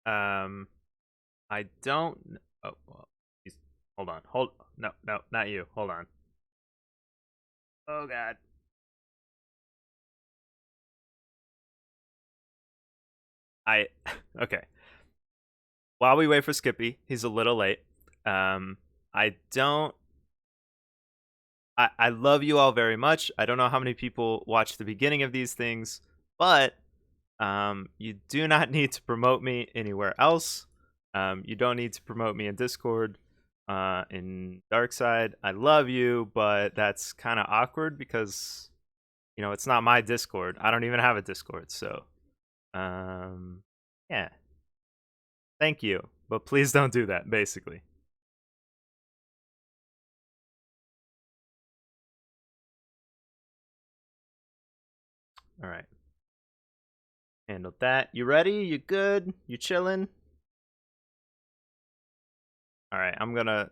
Um, I don't. Oh, well, hold on. Hold. No, no, not you. Hold on. Oh God. I. Okay. While we wait for Skippy, he's a little late. Um, I don't. I love you all very much. I don't know how many people watch the beginning of these things, but you do not need to promote me anywhere else. You don't need to promote me in Discord, in Darkside. I love you, but that's kind of awkward because it's not my Discord. I don't even have a Discord, so um, yeah. Thank you, but please don't do that. Basically, all right. Handled that. You ready? You good? You chilling? All right. I'm gonna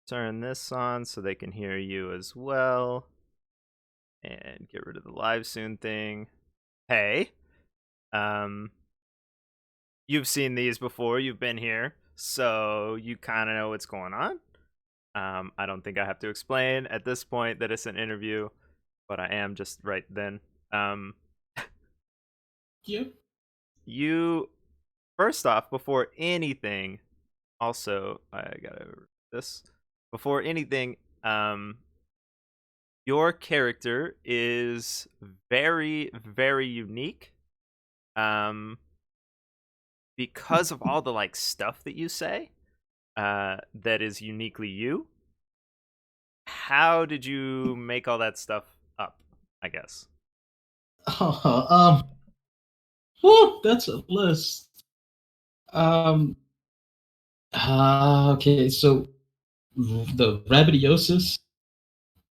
turn this on so they can hear you as well, and get rid of the live soon thing. Hey, um, you've seen these before. You've been here, so you kind of know what's going on. I don't think I have to explain at this point that it's an interview, but I am just right then. Um, Yep. you first off, before anything, also I gotta this before anything. Your character is very, very unique. Um, because of all the like stuff that you say, that is uniquely you. How did you make all that stuff up? I guess. Oh, whew, that's a list. Um, okay, so the rabbitiosis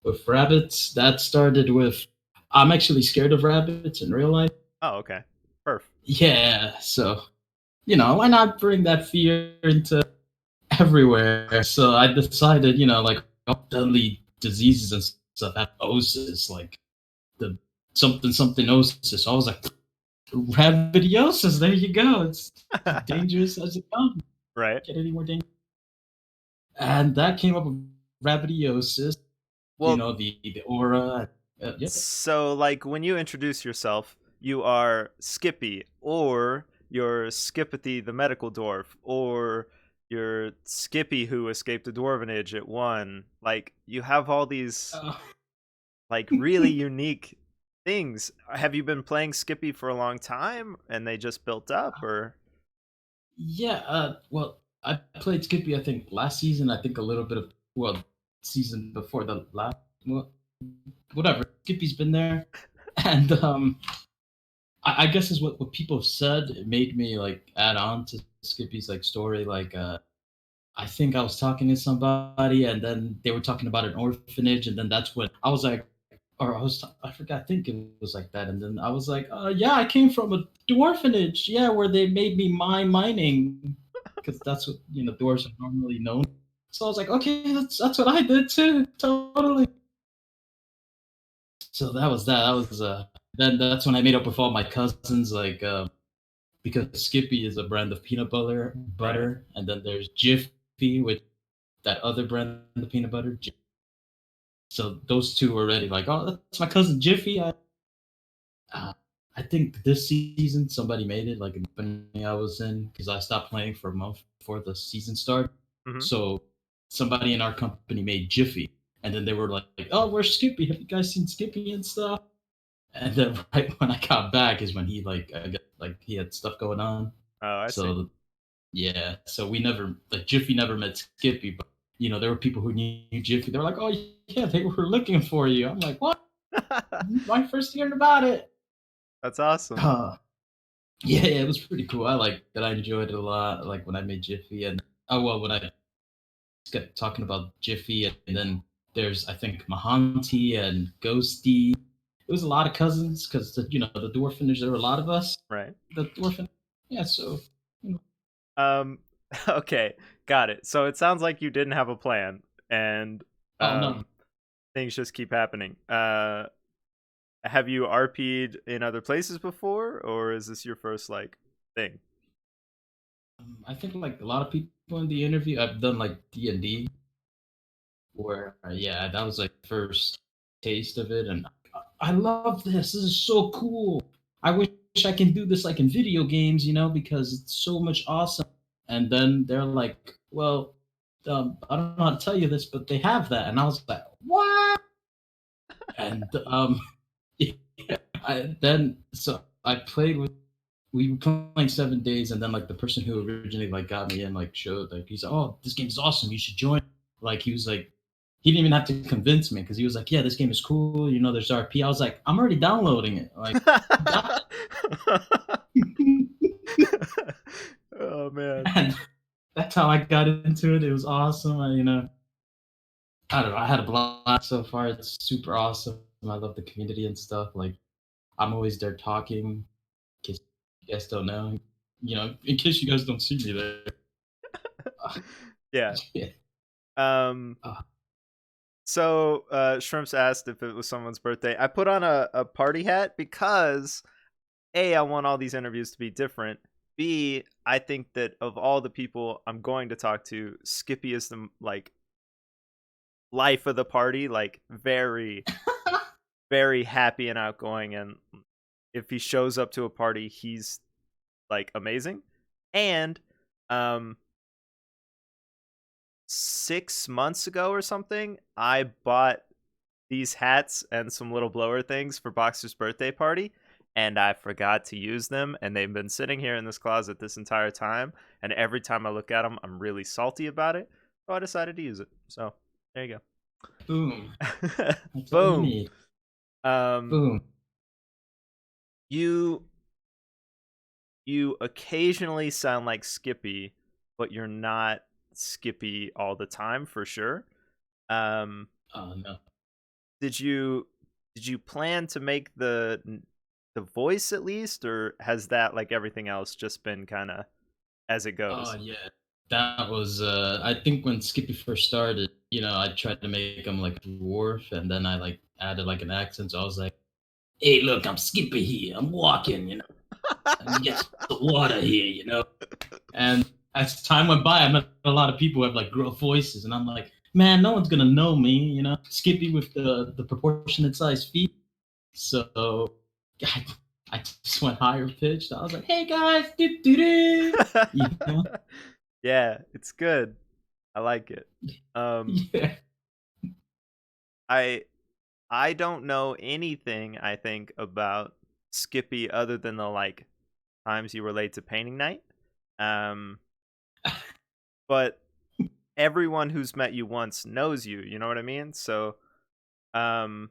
with rabbits that started with. I'm actually scared of rabbits in real life. Oh, okay. Perf. Yeah, so why not bring that fear into everywhere? So I decided, like all deadly diseases and stuff have osis, like the something something osis. So I was like, rabbitiosis. There you go. It's dangerous as it comes. Right. Get any more dangerous? And that came up with rabbitiosis. Well, The aura. Yeah. so like when you introduce yourself, you are Skippy, or you're Skippity the medical dwarf, or you're Skippy who escaped the dwarvenage at one. Like you have all these Uh, like really unique things. Have you been playing Skippy for a long time and they just built up, or yeah. Well, I played Skippy. I think last season. I think a little bit of season before the last. Well, whatever. Skippy's been there, and I guess is what people said. It made me like add on to Skippy's like story. Like I think I was talking to somebody, and then they were talking about an orphanage, and then that's when I was like, or I forgot, I think it was like that, and then I was like, yeah, I came from a orphanage, yeah, where they made me mining, because that's what dwarves are normally known. So I was like, okay, that's what I did too, totally. So that was that. That was then that's when I made up with all my cousins, like because Skippy is a brand of peanut right? butter, and then there's Jiffy, which that other brand of peanut butter. So those two were already like, oh, that's my cousin Jiffy. Uh, I think this season somebody made it, like a company I was in, because I stopped playing for a month before the season started. Hmm. So somebody in our company made Jiffy, and then they were like, "Oh, where's Skippy? Have you guys seen Skippy and stuff?" And then right when I got back is when he like I got, like he had stuff going on. Oh, I see. So yeah, so we never like Jiffy never met Skippy, but there were people who knew Jiffy. They were like, "Oh yeah, they were looking for you." I'm like, "What? My first hearing about it." That's awesome. Uh, yeah, it was pretty cool. I like that. I enjoyed it a lot. Like when I made Jiffy, and when I kept talking about Jiffy, and then there's I think Mahanti and Ghosty. It was a lot of cousins because the dwarfenage. There were a lot of us. Right. The dwarfen. Yeah, so you know. Um, okay, got it. So it sounds like you didn't have a plan, and Oh no. things just keep happening. Have you RP'd in other places before, or is this your first like thing? I think like a lot of people in the interview, I've done like D&D, where yeah, that was like first taste of it, and I love this. This is so cool. I wish I can do this like in video games, because it's so much awesome. And then they're like, well, I don't know how to tell you this, but they have that, and I was like, what? And yeah, so I played with. We were playing 7 days, and then like the person who originally like got me in like showed like he's like, oh, this game is awesome, you should join. Like he was like, he didn't even have to convince me because he was like, yeah, this game is cool. There's RP. I was like, I'm already downloading it. Like, got Oh man. and that's how I got into it. It was awesome. I don't know. I had a blast so far. It's super awesome. I love the community and stuff. Like, I'm always there talking. In case you guys don't know, in case you guys don't see me there. Yeah. Yeah. Um Uh, so Shrimps asked if it was someone's birthday. I put on a party hat because A, I want all these interviews to be different. B, I think that of all the people I'm going to talk to, Skippy is the like life of the party, like very, very happy and outgoing. And if he shows up to a party, he's like amazing. And um 6 months ago or something, I bought these hats and some little blower things for Boxer's birthday party, and I forgot to use them, and they've been sitting here in this closet this entire time, and every time I look at them, I'm really salty about it, so I decided to use it. So, there you boom. go. That's all you Boom. need. Um, Boom. you you occasionally sound like Skippy, but you're not Skippy all the time for sure. Um, Oh no. did you plan to make the voice at least, or has that like everything else just been kind of as it Oh goes? yeah. That was I think when Skippy first started, I tried to make him like a dwarf, and then I like added like an accent. So I was like, hey, look, I'm Skippy here. I'm walking, and you get some water here, And as time went by, I met a lot of people who have like gruff voices, and I'm like, man, no one's gonna know me, Skippy with the proportionate size feet. So I, I just went higher pitched. I was like, hey guys, do do do, you know, Yeah, it's good. I like it. Um, yeah. I I don't know anything I think about Skippy other than the like times you were late to painting night. Um, but everyone who's met you once knows you. You know what I mean? So, um,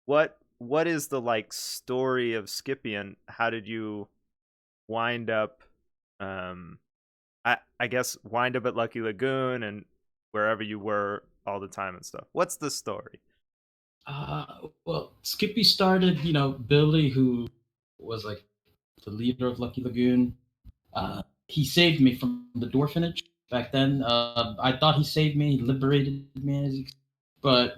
what is the like story of Skippy, and how did you wind up? Um, I guess wind up at Lucky Lagoon and wherever you were all the time and stuff. What's the story? Well, Skippy started, Billy, who was like the leader of Lucky Lagoon. He saved me from the orphanage back then. I thought he saved me, he liberated me, but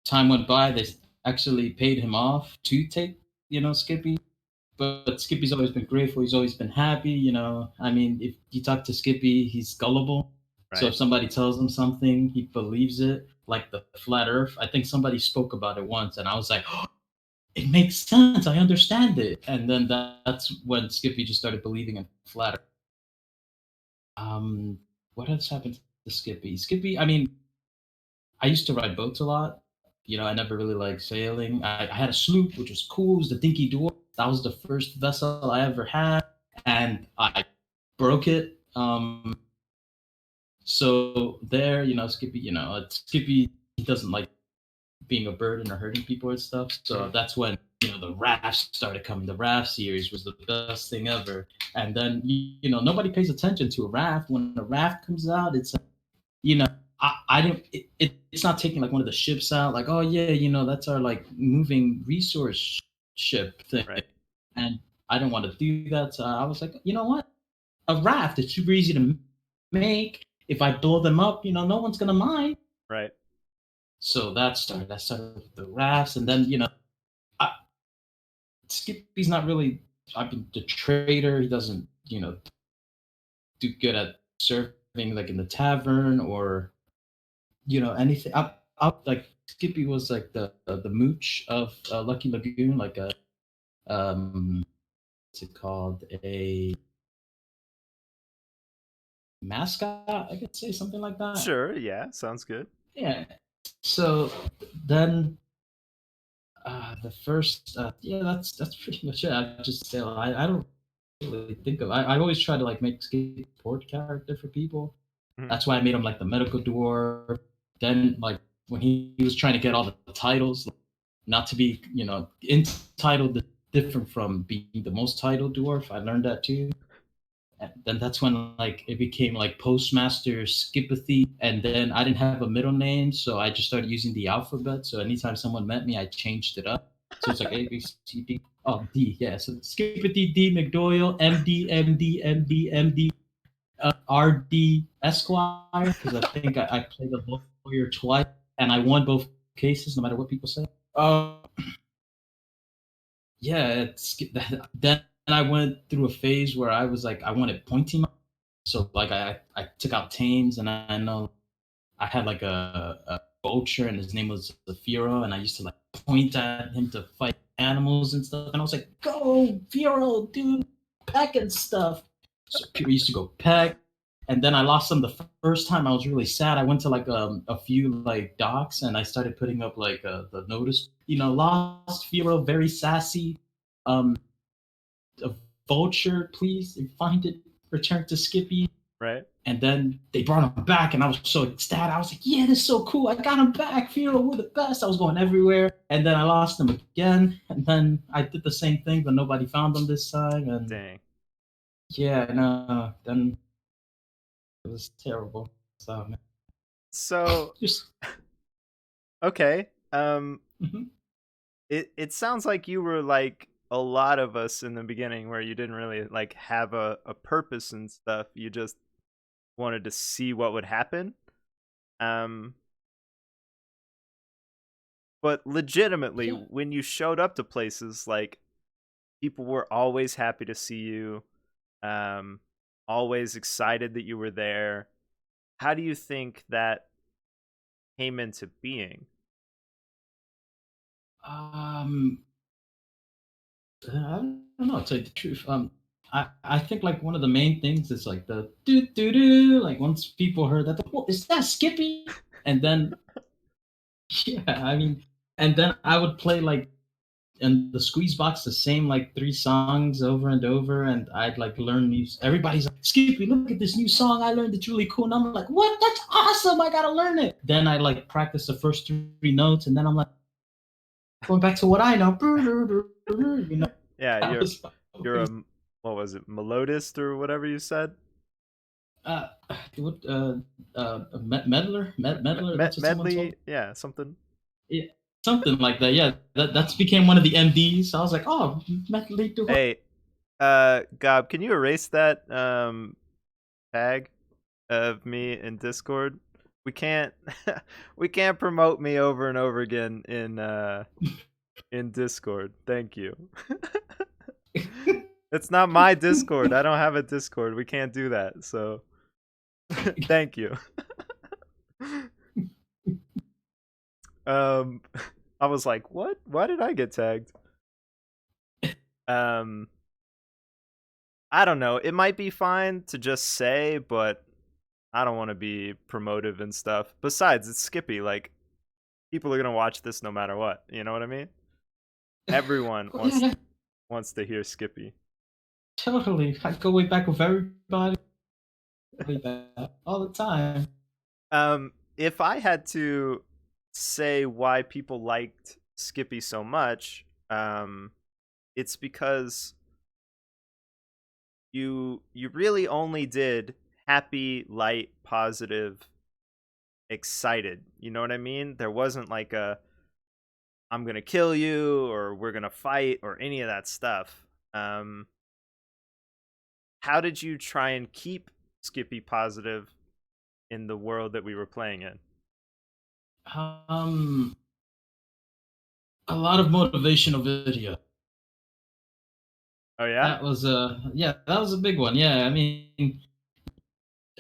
time went by. They actually paid him off to take, Skippy. But Skippy's always been grateful. He's always been happy. I mean, if you talk to Skippy, he's gullible. So Right, if somebody tells him something, he believes it. Like the flat Earth, I think somebody spoke about it once, and I was like, oh, it makes sense. I understand it. And then that's when Skippy just started believing in flat Earth. Um, what else happened to Skippy? Skippy, I mean, I used to ride boats a lot. I never really liked sailing. I had a sloop, which was cool. It was the Dinky Dwarf. That was the first vessel I ever had, and I broke it. So there, Skippy, Skippy, he doesn't like being a burden or hurting people and stuff. So hmm, that's when the rafts started coming. The raft series was the best thing ever. And then nobody pays attention to a raft. When a raft comes out, it's you know I didn't it's not taking like one of the ships out like, oh yeah, that's our like moving resource ship thing. right, And I didn't want to do that, so I was like, you know what, a raft, it's super easy to make. If I blow them up, no one's gonna mind. right. So that started with the rafts. And then I, Skippy's not really, I mean, the trader, he doesn't do good at serving like in the tavern or anything. Up like Skippy was like the mooch of Lucky Lagoon, like a what's it called, a mascot, I could say something like that. Sure, yeah, sounds good. Yeah. So then the first yeah, that's pretty much it. I just say I don't really think of. I always try to like make Skippy a support character for people. Mhm. That's why I made him like the medical dwarf. Then like when he was trying to get all the titles, not to be entitled different from being the most titled dwarf. I learned that too. And then that's when like it became like Postmaster Skippathy, and then I didn't have a middle name, so I just started using the alphabet. So anytime someone met me, I changed it up. So it's like A B C D. Oh, D, yeah. So Skippathy D McDoyle MD RD Esquire, because I think I played a lawyer twice and I won both cases, no matter what people say. Yeah, then I went through a phase where I was like, I wanted pointy. So like I took out Tames, and I know I had like a vulture, and his name was Zafiro, and I used to like point at him to fight animals and stuff. And I was like, "Go, Firo, dude, peck and stuff." So people used to go peck, and then I lost them the first time. I was really sad. I went to like a few like docs, and I started putting up like the notice, lost Firo, very sassy, um, a vulture, please find it, return to Skippy. Right? And then they brought him back, and I was so ecstatic. I was like, "Yeah, this is so cool! I got him back, Firo. We're the best." I was going everywhere, and then I lost him again. And then I did the same thing, but nobody found him this time. And Dang. yeah, no, then it was terrible. So So, just okay. mhm. It sounds like you were like a lot of us in the beginning where you didn't really like have a purpose and stuff. You just wanted to see what would happen. Um but legitimately Yeah. when you showed up to places, like, people were always happy to see you. Um Always excited that you were there. How do you think that came into being? Um, I don't know. To tell you the truth, I think like one of the main things is like the do do do. Like once people heard that, well, is that Skippy? And then yeah, I mean, and then I would play like in the squeeze box the same like three songs over and over, and I'd like learn these. Everybody's like, "Skippy, look at this new song I learned. It's really cool." And I'm like, "What? That's awesome! I gotta learn it." Then I like practice the first three notes, and then I'm like going back to what I know. You know, Yeah, that was you're a what was it, melodist or whatever you said? uh, what meddler. That's what someone told Medley, yeah, something. me. Yeah, something like that. Yeah, that's became one of the MDs. I was like, "Oh, medley do what?" Hey, Gob, can you erase that tag of me in Discord? We can't we can't promote me over and over again in Discord. Thank you. It's not my Discord. I don't have a Discord. We can't do that. So, thank you. um I was like, "What? Why did I get tagged?" Um I don't know. It might be fine to just say, but I don't want to be promotive and stuff. Besides, it's Skippy. Like, people are gonna watch this no matter what. You know what I mean? Everyone Well, yeah, wants to hear Skippy. totally. I go way back with everybody, way back all the time. If I had to say why people liked Skippy so much, it's because you really only did happy, light, positive, excited. You know what I mean? There wasn't like a "I'm gonna kill you" or "we're gonna fight" or any of that stuff. Um, how did you try and keep Skippy positive in the world that we were playing in? Um, a lot of motivational video. Oh yeah, That was a yeah, that was a big one. Yeah, I mean,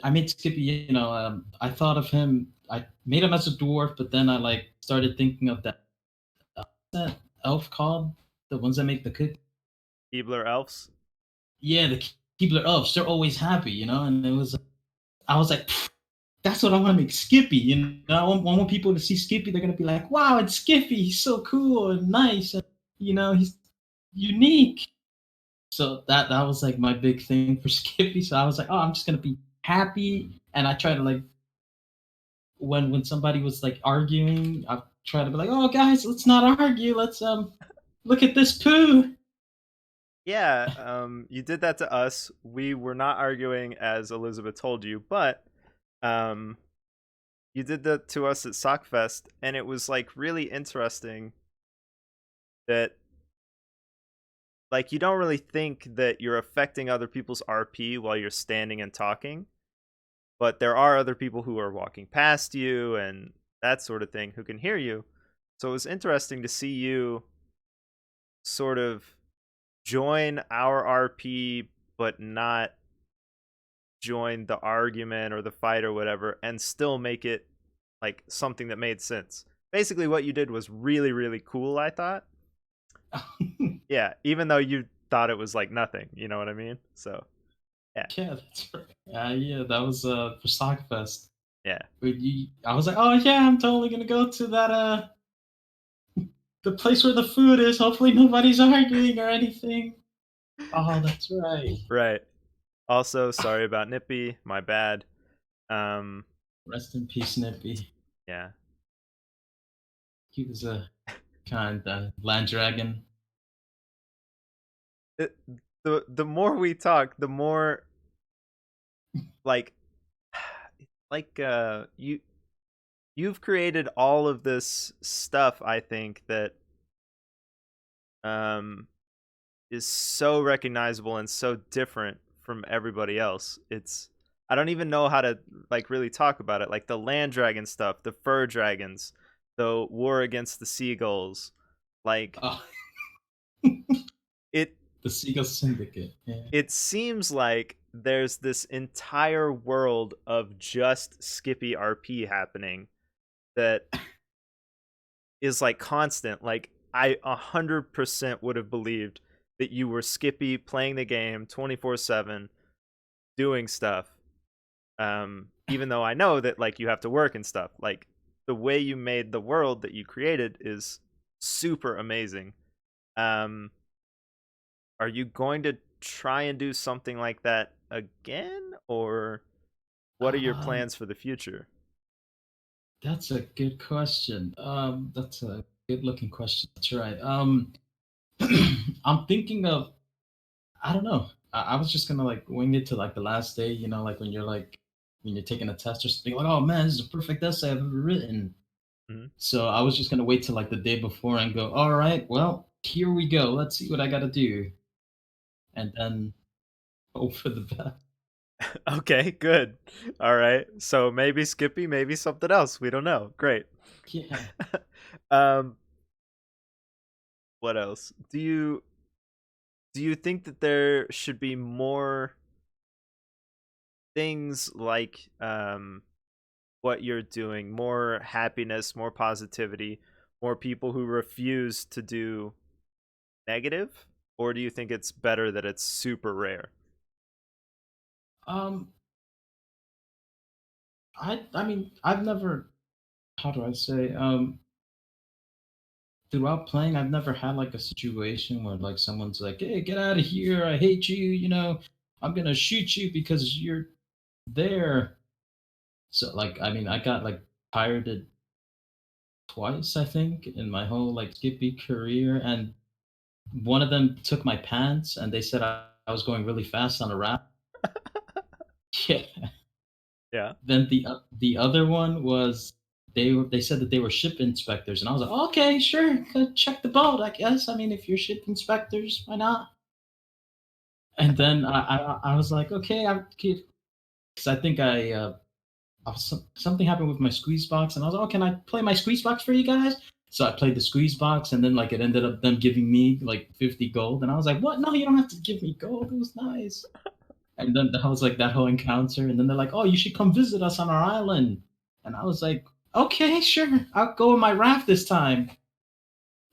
I made Skippy. I thought of him. I made him as a dwarf, but then I like started thinking of that elf called the ones that make the cook. Keebler elves. Yeah, the Keebler elves. They're always happy, and it was. I was like, that's what I want to make Skippy. I want people to see Skippy. They're gonna be like, wow, it's Skippy. He's so cool and nice. And, he's unique. So that was like my big thing for Skippy. So I was like, oh, I'm just gonna be happy. And I try to like when somebody was like arguing, I try to be like, oh guys, let's not argue. Let's look at this poo. Yeah, you did that to us. We were not arguing as Elizabeth told you, but um, you did that to us at Sockfest, and it was like really interesting that like you don't really think that you're affecting other people's RP while you're standing and talking, but there are other people who are walking past you and that sort of thing who can hear you. So it was interesting to see you sort of join our RP but not join the argument or the fight or whatever and still make it like something that made sense. Basically what you did was really really cool, I thought. Yeah, even though you thought it was like nothing, you know what I mean? So, yeah. Yeah, that's right. Yeah, that was for Sockfest. Yeah. I was like, oh yeah, I'm totally gonna go to that the place where the food is. Hopefully nobody's arguing or anything. Oh, that's right. Right. Also, sorry about Nippy, my bad. Um Rest in peace, Nippy. yeah. He was a kind land dragon. It, the more we talk, the more like you've created all of this stuff, I think, that um is so recognizable and so different from everybody else. It's I don't even know how to like really talk about it. Like the land dragon stuff, the fur dragons, the war against the seagulls. Like Oh, it the Seagull Syndicate. Yeah. it seems like there's this entire world of just Skippy RP happening that is like constant. Like I 100% would have believed that you were Skippy playing the game 24/7 doing stuff. Even though I know that like you have to work and stuff. Like the way you made the world that you created is super amazing. Um are you going to try and do something like that again, or what are your Um, plans for the future? that's a good question. That's a good looking question. That's right. I'm thinking of. I don't know. I was just gonna like wing it to like the last day. Like when you're taking a test or something. Like, oh man, this is a perfect essay I've ever written. Mhm. So I was just gonna wait till like the day before and go, all right, well, here we go. Let's see what I gotta do, and then hope for the best. Okay, good. All right. So maybe Skippy, maybe something else. We don't know. Great. Yeah. um what else? Do you think that there should be more things like what you're doing, more happiness, more positivity, more people who refuse to do negative? Or do you think it's better that it's super rare? Um. I mean I've never. How do I say? Throughout playing, I've never had like a situation where like someone's like, "Hey, get out of here! I hate you! I'm gonna shoot you because you're there." So like, I mean, I got like pirated twice, I think, in my whole like Skippy career, and one of them took my pants, and they said I was going really fast on a raft. Yeah. Yeah. Then the other one was they said that they were ship inspectors, and I was like, okay, sure, go check the boat, I guess. I mean, if you're ship inspectors, why not? And then I was like, okay, I'm because I think something happened with my squeeze box, and I was like, oh, can I play my squeeze box for you guys? So I played the squeeze box, and then like it ended up them giving me like 50 gold, and I was like, what? No, you don't have to give me gold. It was nice. And then that was like that whole encounter. And then they're like, "Oh, you should come visit us on our island." And I was like, "Okay, sure, I'll go in my raft this time."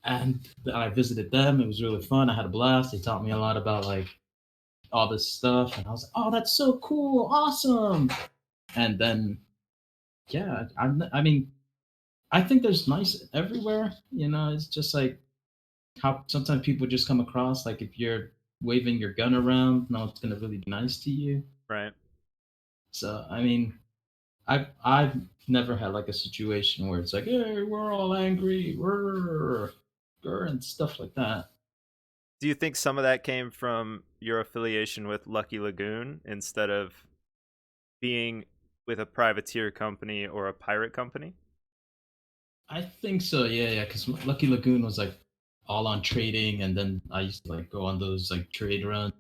And I visited them. It was really fun. I had a blast. They taught me a lot about like all this stuff, and I was like, "Oh, that's so cool, awesome!" And then, yeah, I mean, I think there's nice everywhere. You know, it's just like how sometimes people just come across like if you're waving your gun around, no one's gonna really be nice to you. Right. So I mean, I've never had like a situation where it's like, hey, we're all angry, and stuff like that. Do you think some of that came from your affiliation with Lucky Lagoon instead of being with a privateer company or a pirate company? I think so, yeah, yeah. Because Lucky Lagoon was like all on trading, and then I used to like go on those like trade runs.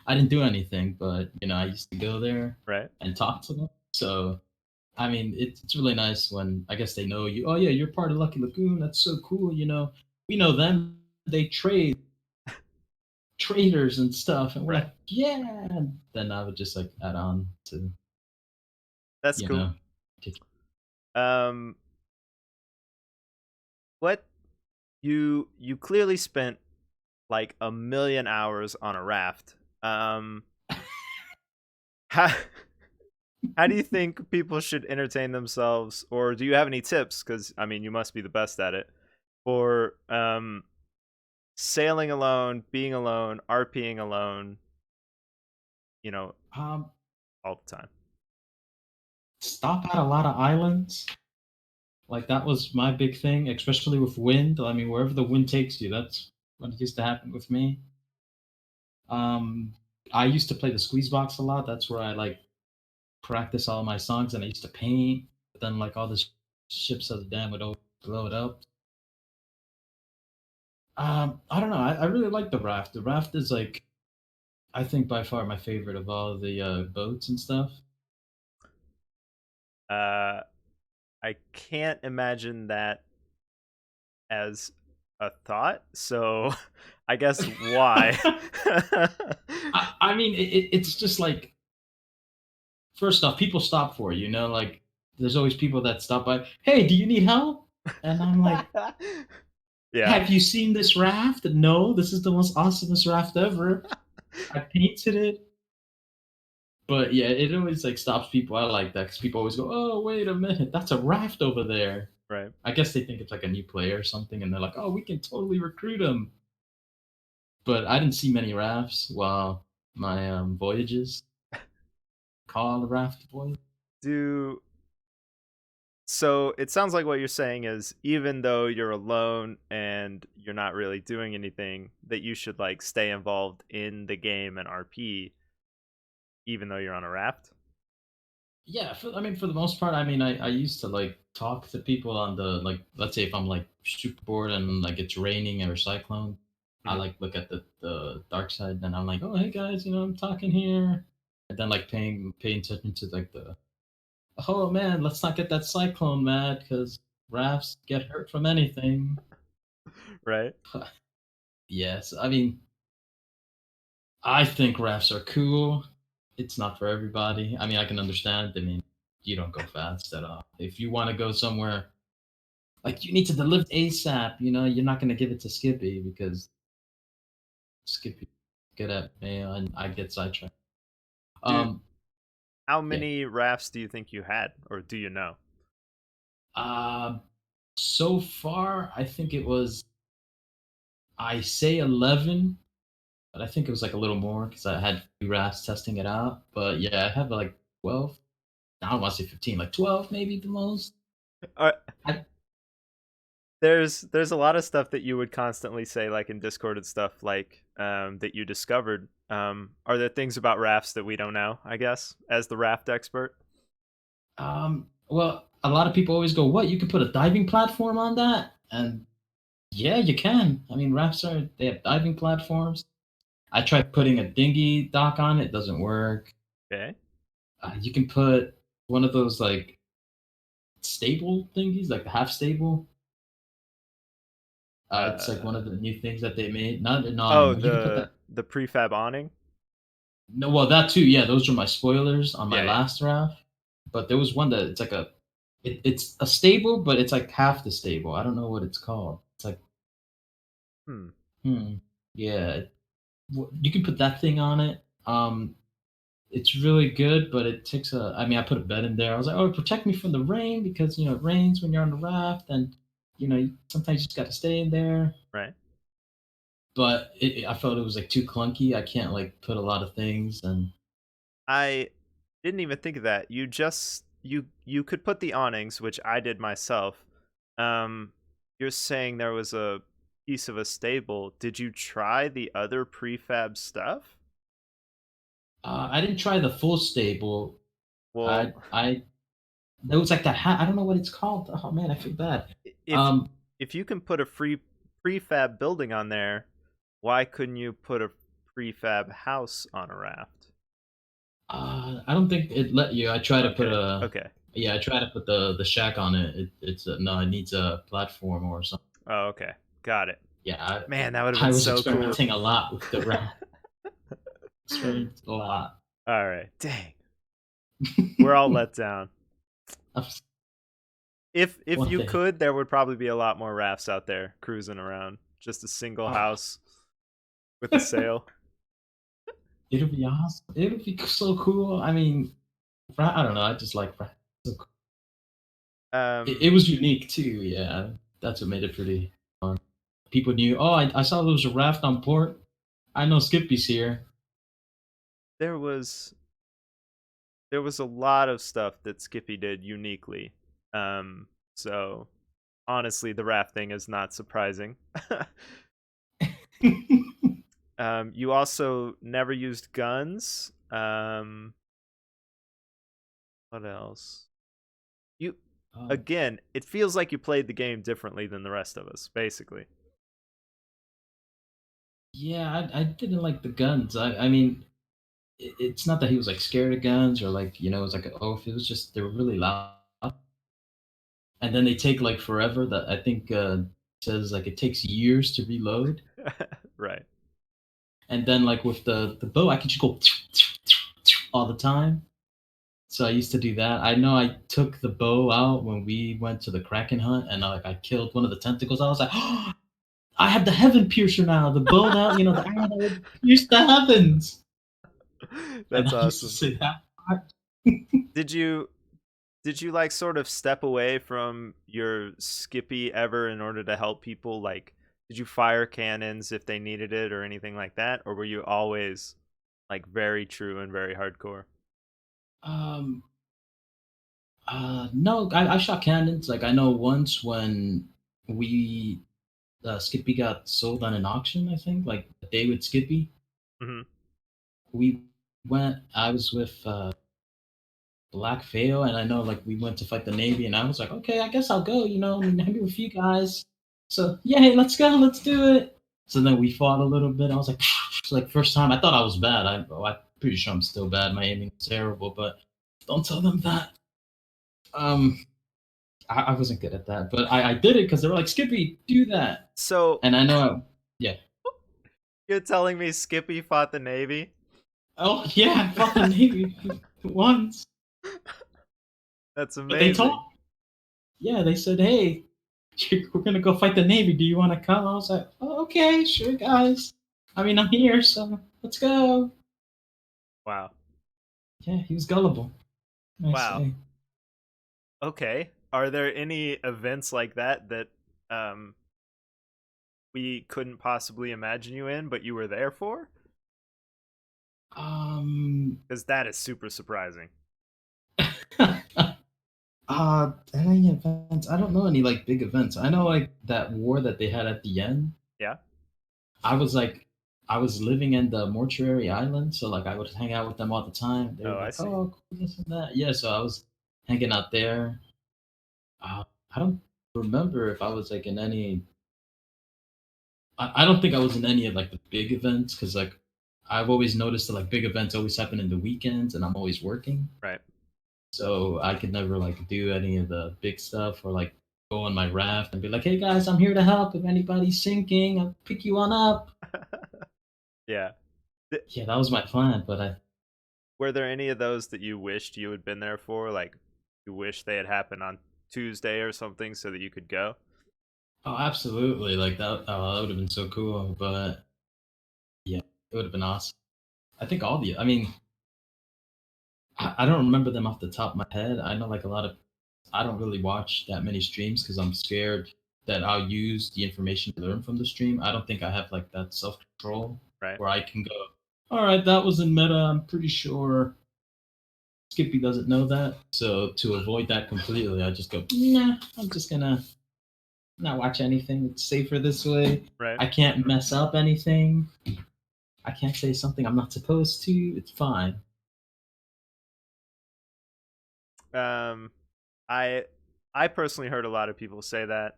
I didn't do anything, but I used to go there Right. and talk to them. So I mean, it's really nice when I guess they know you. Oh yeah, you're part of Lucky Lagoon. That's so cool. We know them. They trade traders and stuff, and we're Right. like, yeah. And then I would just like add on to That's you cool. know, kick- Um, what you clearly spent like a million hours on a raft. How how do you think people should entertain themselves, or do you have any tips? Because I mean, you must be the best at it for sailing alone, being alone, RPing alone. You know, um, all the time. stop at a lot of islands. Like that was my big thing, especially with wind. I mean, wherever the wind takes you, that's what used to happen with me. Um, I used to play the squeeze box a lot. That's where I like practice all my songs, and I used to paint. But then like all the ships of the dam would always blow it up. I don't know. I really like the raft. The raft is like I think by far my favorite of all the boats and stuff. Uh, I can't imagine that as a thought. So, I guess why? I mean, it's just like first off, people stop for you. You know, like there's always people that stop by. Hey, do you need help? And I'm like, Yeah. have you seen this raft? No, this is the most awesomest raft ever. I painted it. But yeah, it always like stops people. I like that because people always go, "Oh, wait a minute, that's a raft over there." Right. I guess they think it's like a new player or something, and they're like, "Oh, we can totally recruit him." But I didn't see many rafts while my voyages. Call a raft voyage. Do So it sounds like what you're saying is even though you're alone and you're not really doing anything, that you should like stay involved in the game and RP even though you're on a raft. Yeah, I mean, for the most part, I mean, I used to like talk to people on the like, let's say if I'm like super bored and like it's raining or cyclone, I Mhm. like look at the dark side, and I'm like, oh hey guys, I'm talking here, and then like paying attention to like the oh man, let's not get that cyclone mad because rafts get hurt from anything. Right? Yes, I mean, I think rafts are cool. It's not for everybody. I mean, I can understand. I mean, you don't go fast at all. If you want to go somewhere, like you need to deliver ASAP, you're not going to give it to Skippy because Skippy get at me and I get sidetracked. Do Um, How yeah. many rafts do you think you had or do you know? Um, so far, I think it was, I say 11, but I think it was like a little more because I had two rafts testing it out. But yeah, I have like 12. I don't want to say 15, like 12 maybe the most. Uh, I, there's a lot of stuff that you would constantly say like in Discord and stuff like that you discovered. Are there things about rafts that we don't know, I guess, as the raft expert? well, a lot of people always go, "What? You can put a diving platform on that?" And yeah, you can. I mean, they have diving platforms. I tried putting a dinghy dock on it; doesn't work. Okay. You can put one of those like stable thingies, like the half stable. It's like one Uh of the new things that they made. Not an oh, awning, but you can put that. the prefab awning? No, well, that too. Yeah, those are my spoilers on my Yeah, yeah. last raft. But there was one that it's like it's a stable, but it's like half the stable. I don't know what it's called. It's like, Hmm. hmm, yeah. You can put that thing on it. It's really good, but it takes a. I mean, I put a bed in there. I was like, oh, protect me from the rain because it rains when you're on the raft, and sometimes you just got to stay in there. Right. But I felt it was like too clunky. I can't like put a lot of things, and I didn't even think of that. You could put the awnings, which I did myself. Um, you're saying there was a piece of a stable. Did you try the other prefab stuff? I didn't try the full stable. Well, I There was like that hat. I don't know what it's called. Oh man, I feel bad. if Um, if you can put a free prefab building on there, why couldn't you put a prefab house on a raft? I don't think it let you. I tried to put Okay. a Okay. Yeah, I tried to put the shack on it. It's no, it needs a platform or something. Oh, okay. Got it. Yeah, Man, that would have been I was so cool. experimenting a lot with the raft. Experimented a lot. All right. Dang. We're all let down. If One you day. could, there would probably be a lot more rafts out there cruising around. Just a single Oh, house with a sail. it'll be awesome. It'll be so cool. I mean, I don't know. I just like raft. So cool. It Um, was unique too. Yeah, that's what made it pretty fun. People knew. Oh, I saw there was a raft on port. I know Skippy's here. there was there was a lot of stuff that Skippy did uniquely. So honestly, the raft thing is not surprising. You also never used guns. What else? You um, again, it feels like you played the game differently than the rest of us, basically. yeah, I didn't like the guns. I mean, it's not that he was like scared of guns or like it was like oh, if it was just they were really loud, and then they take like forever. That I think says like it takes years to reload, Right. and then like with the bow, I could just go all the time. So I used to do that. I know I took the bow out when we went to the Kraken hunt, and like I killed one of the tentacles. I was like, oh, I have the heaven piercer now. The bow now, the arrow that would pierce the heavens. And That's I used to awesome. say that. Did you did you like sort of step away from your Skippy ever in order to help people? Like, did you fire cannons if they needed it or anything like that, or were you always like very true and very hardcore? Um, no, I shot cannons. Like I know once when we Skippy got sold on an auction, I think like a day with Skippy. Hmm. We went. I was with Black Veil, and I know like we went to fight the Navy, and I was like, okay, I guess I'll go. I'm here with you guys. So yay, let's go, let's do it. So then we fought a little bit. I was like, it's like first time I thought I was bad. I'm pretty sure I'm still bad. My aiming is terrible, but don't tell them that. Um, I wasn't good at that, but I did it because they were like, Skippy, do that. So And I know, yeah. you're telling me Skippy fought the Navy? Oh, yeah, I fought the Navy once. That's But they told, amazing. yeah, they said, hey, we're going to go fight the Navy. Do you want to come? I was like, oh, okay, sure, guys. I mean, I'm here, so let's go. Wow. Yeah, he was gullible, I Wow. say. Okay. Are there any events like that that um we couldn't possibly imagine you in, but you were there for? Um, Because that is super surprising. any events? I don't know any like big events. I know like that war that they had at the end. Yeah. I was like, I was living in the mortuary island, so like I would hang out with them all the time. They were Oh, I like, see. "Oh, cool, this and that." Yeah, so I was hanging out there. I don't remember if I was like in any. I don't think I was in any of like the big events because like I've always noticed that like big events always happen in the weekends, and I'm always working, Right. so I could never like do any of the big stuff or like go on my raft and be like, "Hey guys, I'm here to help. If anybody's sinking, I'll pick you on up." Yeah. Yeah, that was my plan, but I Were there any of those that you wished you had been there for? Like, you wish they had happened on Tuesday or something so that you could go? oh, absolutely, like that would have been so cool, but yeah, it would have been awesome. I think all the I mean, I don't remember them off the top of my head. I know like a lot of I don't really watch that many streams because I'm scared that I'll use the information to learn from the stream. I don't think I have like that self control Right. where I can go, all right, that was in meta. I'm pretty sure Skippy doesn't know that. So to avoid that completely, I just go, nah, I'm just gonna not watch anything. It's safer this way. Right. I can't mess up anything. I can't say something I'm not supposed to. It's fine. Um, I I personally heard a lot of people say that.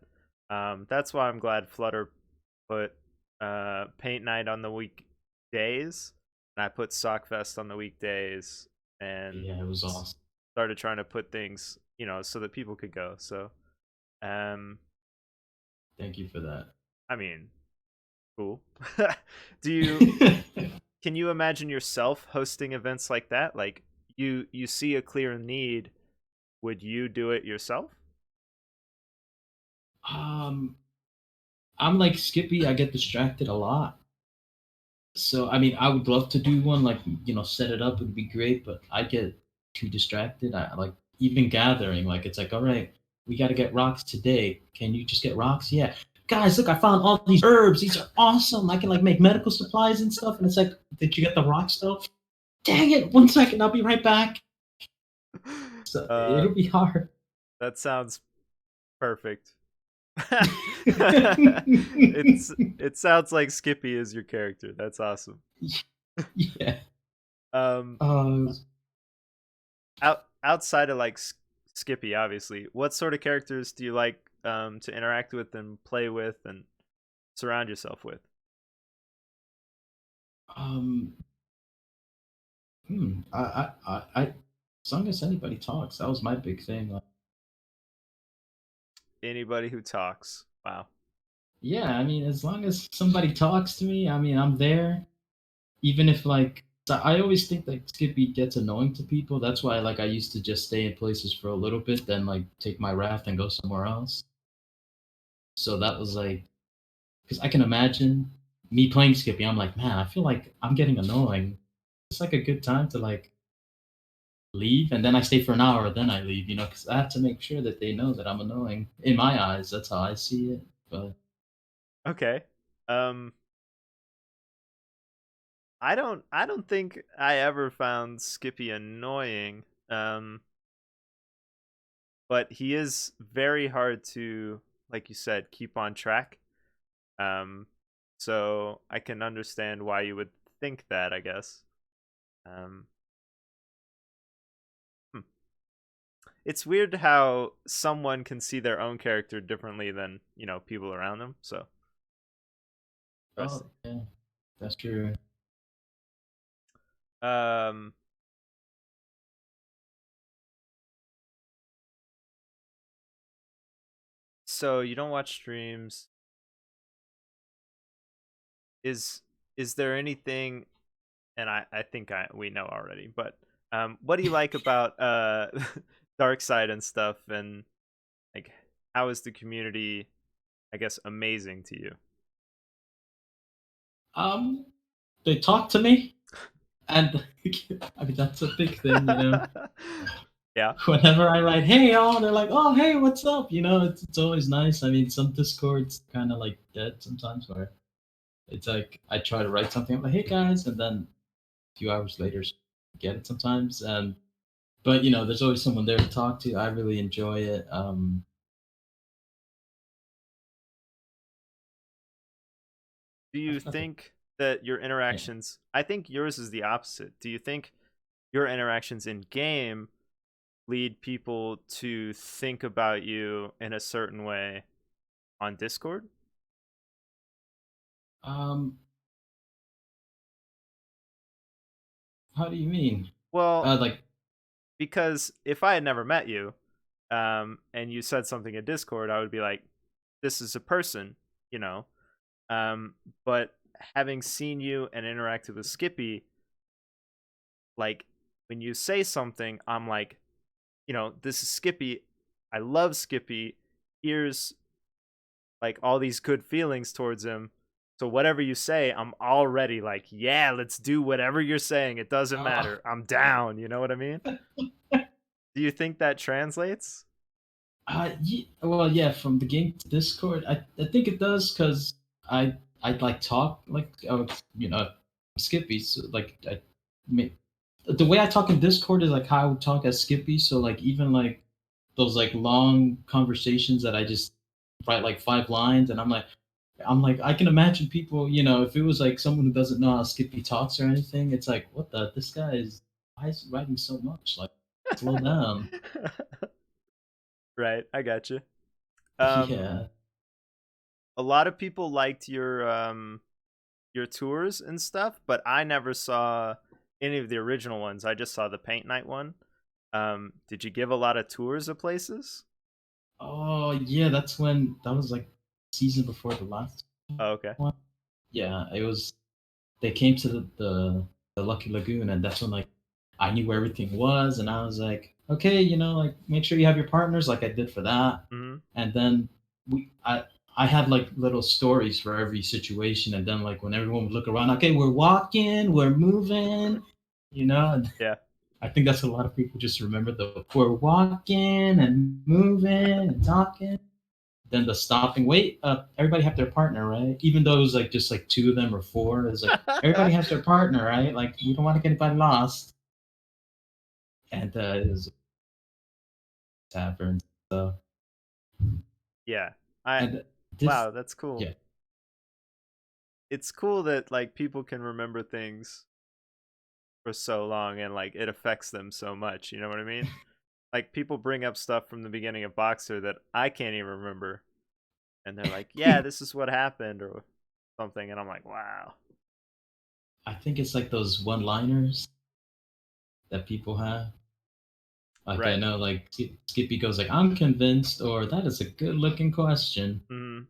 That's why I'm glad Flutter put Paint Night on the weekdays, and I put Sockfest on the weekdays, and Yeah, it was awesome. started trying to put things, so that people could go. So, um, Thank you for that. I mean, cool. Do you can you imagine yourself hosting events like that? Like, you see a clear need, would you do it yourself? um, I'm like Skippy. I get distracted a lot. So I mean, I would love to do one. Like set it up would be great, but I get too distracted. I like even gathering. Like it's like, all right, we got to get rocks today. Can you just get rocks? Yeah, guys, look, I found all these herbs. These are awesome. I can like make medical supplies and stuff. And it's like, did you get the rocks though? Dang it! 1 second, I'll be right back. So uh, it'll be hard. that sounds perfect. yeah. It sounds like Skippy is your character. That's awesome. Um, Uh, outside of like Skippy, obviously, what sort of characters do you like to interact with and play with and surround yourself with? um, as long as anybody talks, that was my big thing. Like, Anybody who talks. Wow. yeah, I mean, as long as somebody talks to me, I mean, I'm there. Even if like, so I always think like Skippy gets annoying to people. That's why like I used to just stay in places for a little bit, then like take my raft and go somewhere else. So that was like, because I can imagine me playing Skippy. I'm like, man, I feel like I'm getting annoying. It's like a good time to like leave, and then I stay for an hour, then I leave. Because I have to make sure that they know that I'm annoying. In my eyes, that's how I see it. But Okay. Um, I don't think I ever found Skippy annoying. But he is very hard to, like you said, keep on track. Um, so I can understand why you would think that, I guess. Um, hmm. It's weird how someone can see their own character differently than, people around them. So, oh interesting. yeah, that's true. Um, so you don't watch streams. Is is there anything, and I think we know already, but what do you like about Dark Side and stuff, and like, how is the community, I guess, amazing to you? Um, they talk to me, and I mean that's a big thing. Yeah. Whenever I write, "Hey y'all," they're like, "Oh hey, what's up?" It's always nice. I mean, some Discords kind of like dead sometimes, where it's like I try to write something, I'm like, "Hey guys," and then a few hours later, get it sometimes. And but there's always someone there to talk to. I really enjoy it. Do I you forgot the think that your yeah. interactions, I think yours is the opposite. Do you think your interactions in game lead people to think about you in a certain way on Discord? Um, how do you mean? Well, Like, because if I had never met you, and you said something in Discord, I would be like, this is a person, you know. But having seen you and interacted with Skippy, like when you say something, I'm like, this is Skippy. I love Skippy. Here's like all these good feelings towards him. So whatever you say, I'm already like, yeah, let's do whatever you're saying. It doesn't Uh, matter. I'm down. You know what I mean? Do you think that translates? well, yeah, from the game to Discord, I think it does because I like talk like you know Skippy. So like the way I talk in Discord is like how I would talk as Skippy. So like even like those like long conversations that I just write like 5 lines, and I'm like I can imagine people. If it was like someone who doesn't know how Skippy talks or anything, it's like what the this guy is why is he writing so much? Like slow down. Right, I got you. Um, Yeah. a lot of people liked your tours and stuff, but I never saw any of the original ones. I just saw the paint night one. Did you give a lot of tours of places? Oh yeah, that's when that was like season before the last Oh, okay. one. Yeah, it was. They came to the Lucky Lagoon, and that's when like I knew where everything was, and I was like, okay, like make sure you have your partners, like I did for that, Hmm. and then I had like little stories for every situation, and then like when everyone would look around, okay, we're walking, we're moving, and Yeah. I think that's a lot of people just remember the we're walking and moving and talking. Then the stopping. Wait, everybody have their partner, right? Even though it was like just like two of them or four, it's like everybody has their partner, right? Like we don't want to get anybody lost. And it was tavern. So Yeah. I and this, Wow, that's cool. yeah, It's cool that like people can remember things for so long and like it affects them so much, you know what I mean? Like people bring up stuff from the beginning of Boxer that I can't even remember and they're like, "Yeah, this is what happened" or something and I'm like, "Wow." I think it's like those one-liners that people have. Like I Right. know, like Skippy goes like, "I'm convinced," or "That is a good-looking question," Mhm.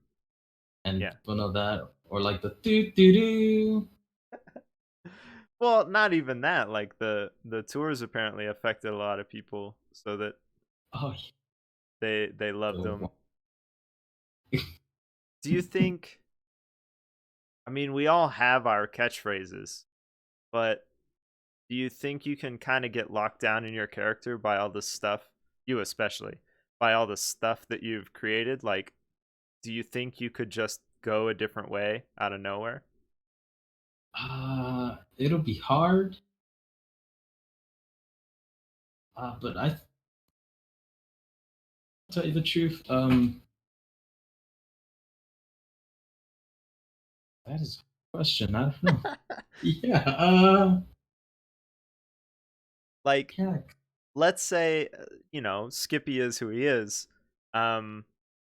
and Yeah. people know that, or like the doo doo doo. Well, not even that. Like the tours apparently affected a lot of people so that Oh, they loved the them. Do you think I mean, we all have our catchphrases, but do you think you can kind of get locked down in your character by all the stuff, you especially, by all the stuff that you've created? Like, do you think you could just go a different way out of nowhere? it'll be hard. But I tell you the truth. That is a question. I don't know. Yeah. Like, Yeah. let's say, Skippy is who he is,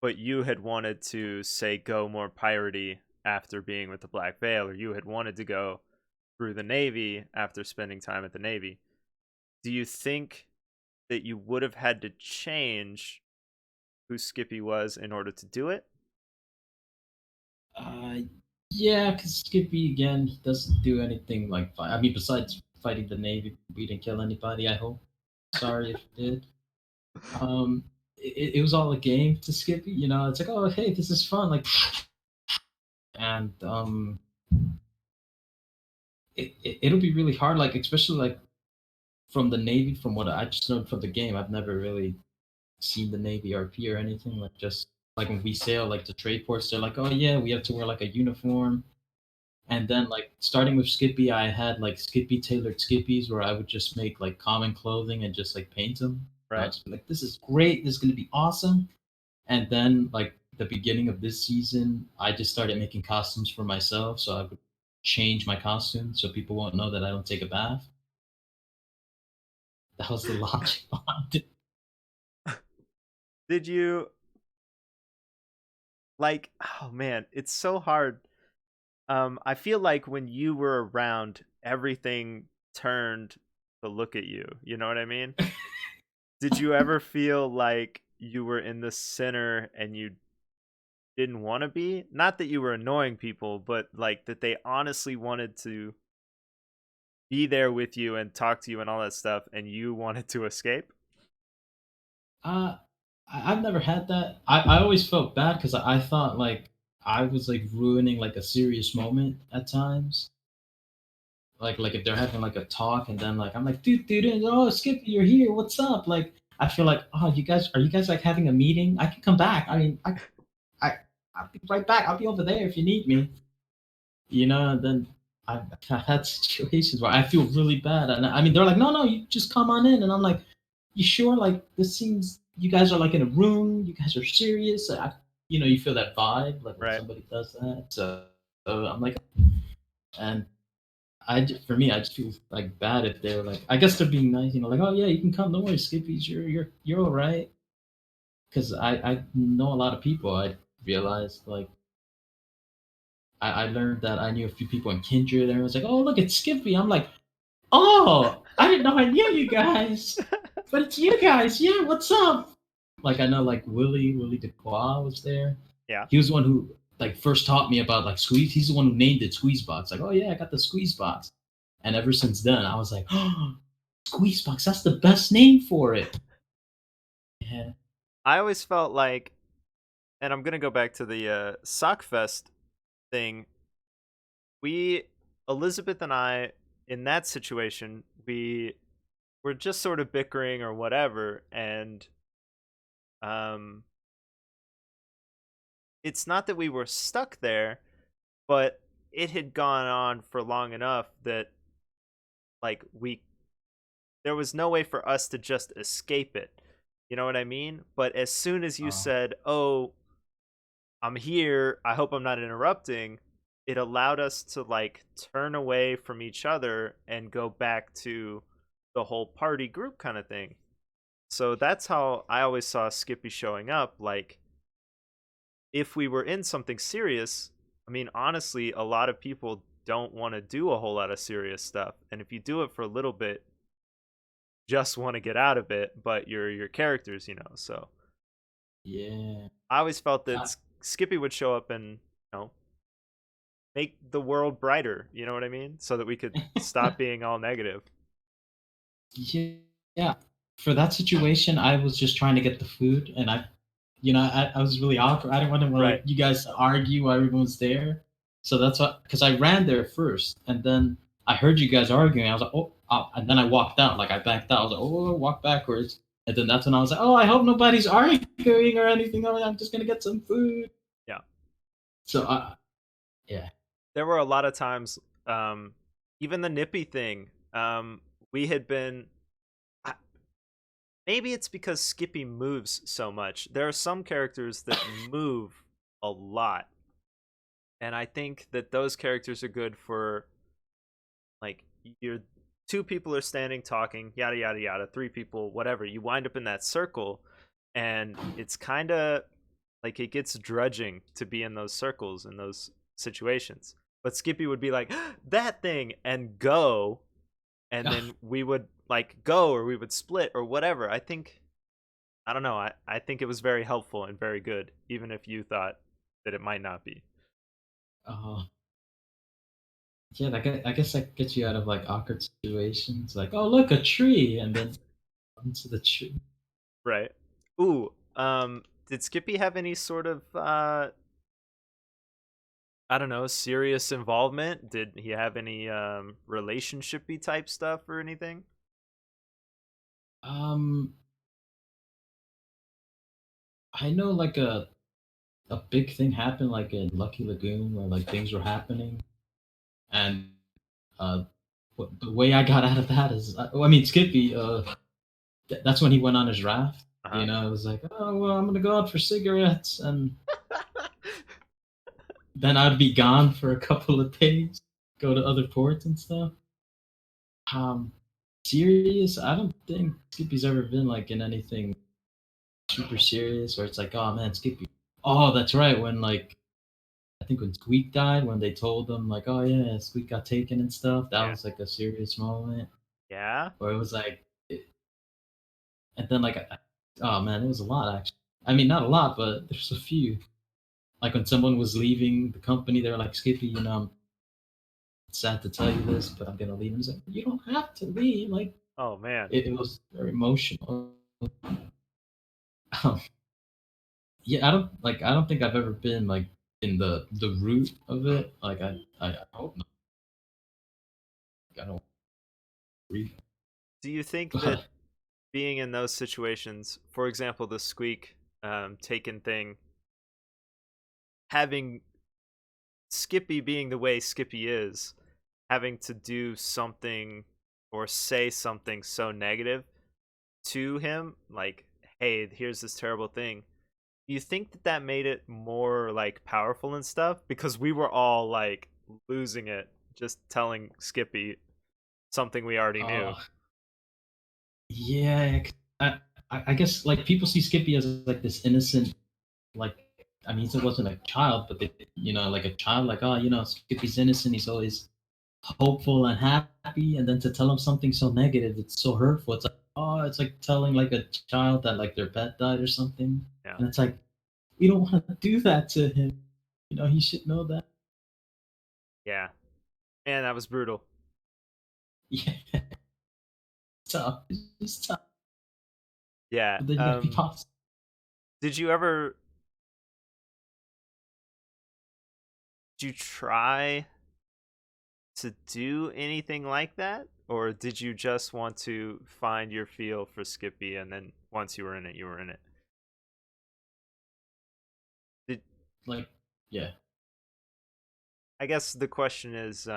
but you had wanted to say go more piratey after being with the Black Veil, or you had wanted to go through the Navy after spending time at the Navy. Do you think that you would have had to change who Skippy was in order to do it? Uh, yeah. Because Skippy again, he doesn't do anything like fight. I mean, besides fighting the Navy, we didn't kill anybody. I hope. Sorry if it did. It was all a game to Skippy. It's like, oh, hey, this is fun. Like, and it'll be really hard. Like, especially like from the Navy, from what I just learned from the game. I've never really seen the Navy RP or anything. Like just like when we sail like to trade ports, they're like, oh yeah, we have to wear like a uniform. And then like starting with Skippy, I had like Skippy tailored Skippies where I would just make like common clothing and just like paint them. And I'd Right. just be like, this is great. This is gonna be awesome. And then like the beginning of this season, I just started making costumes for myself. So I would change my costume so people won't know that I don't take a bath. That was the logic behind it. Did you like, oh man, it's so hard. I feel like when you were around, everything turned to look at you. You know what I mean? Did you ever feel like you were in the center and you didn't want to be. Not that you were annoying people, but like that they honestly wanted to be there with you and talk to you and all that stuff, and you wanted to escape? Uh, I've never had that. I always felt bad because I thought like I was like ruining like a serious moment at times. Like if they're having like a talk and then like I'm like, dude, oh Skippy, you're here. What's up? Like I feel like, oh, you guys like having a meeting? I can come back. I mean, I I'll be right back. I'll be over there if you need me. And then I've had situations where I feel really bad, and I mean they're like, no, you just come on in, and I'm like, you sure? Like this seems you guys are like in a room, you guys are serious. You feel that vibe like when Right. somebody does that. So I'm like, and for me, I just feel like bad if they're like, I guess they're being nice, like, oh yeah, you can come, don't worry, Skippy's, you're all right. Because I know a lot of people. I realized like I learned that I knew a few people in Kindred, and everyone's like, oh look, it's Skippy. I'm like, oh, I didn't know I knew you guys, but it's you guys. Yeah, what's up? Like I know like Willie DeQuois was there. Yeah. He was the one who like first taught me about like squeeze. He's the one who named it Squeeze Box. Like, oh yeah, I got the Squeeze Box. And ever since then, I was like, oh, Squeeze Box. That's the best name for it. Yeah. I always felt like, and I'm gonna go back to the Sockfest thing. We, Elizabeth and I, in that situation, we were just sort of bickering or whatever, and um, it's not that we were stuck there, but it had gone on for long enough that like we there was no way for us to just escape it. You know what I mean? But as soon as you Oh, said, "Oh, I'm here. I hope I'm not interrupting," it allowed us to like turn away from each other and go back to the whole party group kind of thing. So that's how I always saw Skippy showing up. Like, if we were in something serious, I mean, honestly, a lot of people don't want to do a whole lot of serious stuff. And if you do it for a little bit, just want to get out of it, but you're your characters, you know. So yeah. I always felt that Uh, Skippy would show up and, make the world brighter, you know what I mean? So that we could stop being all negative. yeah. Yeah. For that situation, I was just trying to get the food, and I was really awkward. I didn't want to Right. like you guys to argue while everyone's there. So that's what, because I ran there first, and then I heard you guys arguing. I was like, and then I walked out. Like I backed out. I was like, oh, walk backwards. And then that's when I was like, oh, I hope nobody's arguing or anything. I'm just gonna get some food. Yeah. So yeah. There were a lot of times, even the Nippy thing, we had been I- maybe it's because Skippy moves so much. There are some characters that move a lot, and I think that those characters are good for like you're two people are standing talking, yada yada yada, three people, whatever. You wind up in that circle, and it's kind of like it gets drudging to be in those circles in those situations. But Skippy would be like that thing and go, and then we would like go or we would split or whatever. I don't know. I think it was very helpful and very good, even if you thought that it might not be. uh, yeah, I guess that gets you out of like awkward situations. Like, oh look, a tree, and then onto the tree. Right. Ooh, did Skippy have any sort of I don't know, serious involvement? Did he have any relationshipy type stuff or anything? Um, I know like a big thing happened like in Lucky Lagoon where like things were happening, and uh, the way I got out of that is, I mean, Skippy. That's when he went on his raft. Uh-huh. It was like, oh well, I'm gonna go out for cigarettes, and then I'd be gone for a couple of days, go to other ports and stuff. Um, Serious? I don't think Skippy's ever been like in anything super serious where it's like, oh man, Skippy. Oh, that's right. When like I think when Squeak died, when they told them like, oh yeah, Squeak got taken and stuff, that Yeah. was like a serious moment Yeah. where it was like, and then like, oh man, it was a lot actually. I mean, not a lot, but there's a few. Like when someone was leaving the company, they were like, Skippy, I'm sad to tell you this, but I'm gonna leave. And it's like, you don't have to leave. Like Oh man. it was very emotional. Um, yeah, I don't think I've ever been like in the root of it. Like I hope not. Like, I don't agree. Do you think that But being in those situations, for example, the squeak taken thing, having Skippy being the way Skippy is, having to do something or say something so negative to him, like, hey, here's this terrible thing. Do you think that that made it more like powerful and stuff? Because we were all like losing it just telling Skippy something we already knew. uh yeah, I guess like people see Skippy as like this innocent, like I mean he wasn't a child, but they, like a child, like, oh, Skippy's innocent, he's always hopeful and happy, and then to tell him something so negative, it's so hurtful. It's like, oh, it's like telling like a child that like their pet died or something, Yeah. and it's like we don't want to do that to him. He should know that. Yeah. Man, that was brutal. Yeah, it's tough. It's just tough. Yeah. But then you gotta be positive. Did you ever did you try to do anything like that? Or did you just want to find your feel for Skippy and then once you were in it, you were in it? Did Like, yeah. I guess the question is,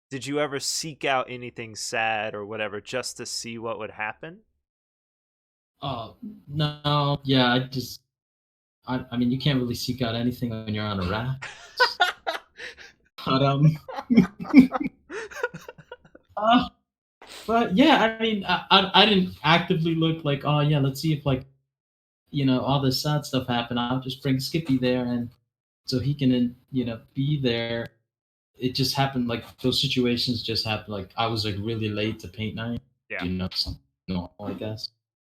did you ever seek out anything sad or whatever just to see what would happen? Oh no, yeah. I mean, you can't really seek out anything when you're on a raft. But uh, but yeah, I mean, I didn't actively look like, oh yeah, let's see if like all this sad stuff happened. I'll just bring Skippy there, and so he can be there. It just happened, like those situations just happened. Like I was like really late to paint night, Yeah, something normal, I guess.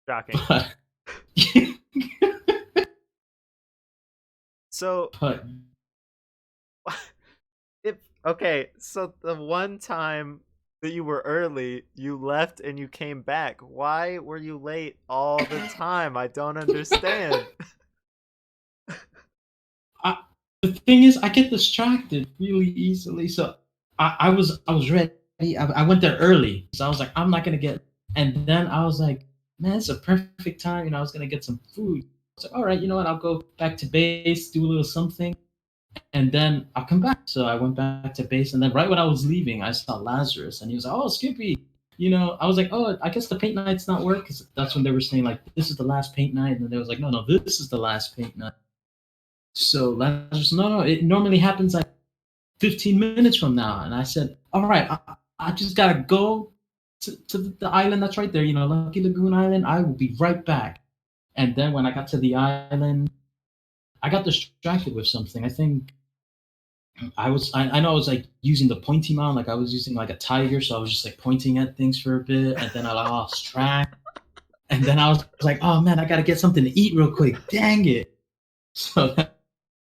shocking. But So, but if okay, so the one time that you were early, you left and you came back. Why were you late all the time? I don't understand. I, the thing is, I get distracted really easily. So I was ready. I went there early, so I was like, I'm not gonna get. And then I was like, man, it's a perfect time. I was gonna get some food. I was like, all right, you know what? I'll go back to base, do a little something, and then I'll come back. So I went back to base, and then right when I was leaving, I saw Lazarus, and he was like, "Oh, Skippy." I was like, "Oh, I guess the paint night's not work," because that's when they were saying like, "This is the last paint night," and then they was like, "No, no, this is the last paint night." So Lazarus, no, no, it normally happens like 15 minutes from now, and I said, "All right, I just gotta go to the island that's right there, Lucky Lagoon Island. I will be right back." And then when I got to the island, I got distracted with something. I think I know I was like using the pointy mount, like I was using like a tiger, so I was just like pointing at things for a bit, and then I lost track, and then I was like, oh man, I gotta get something to eat real quick. Dang it! So then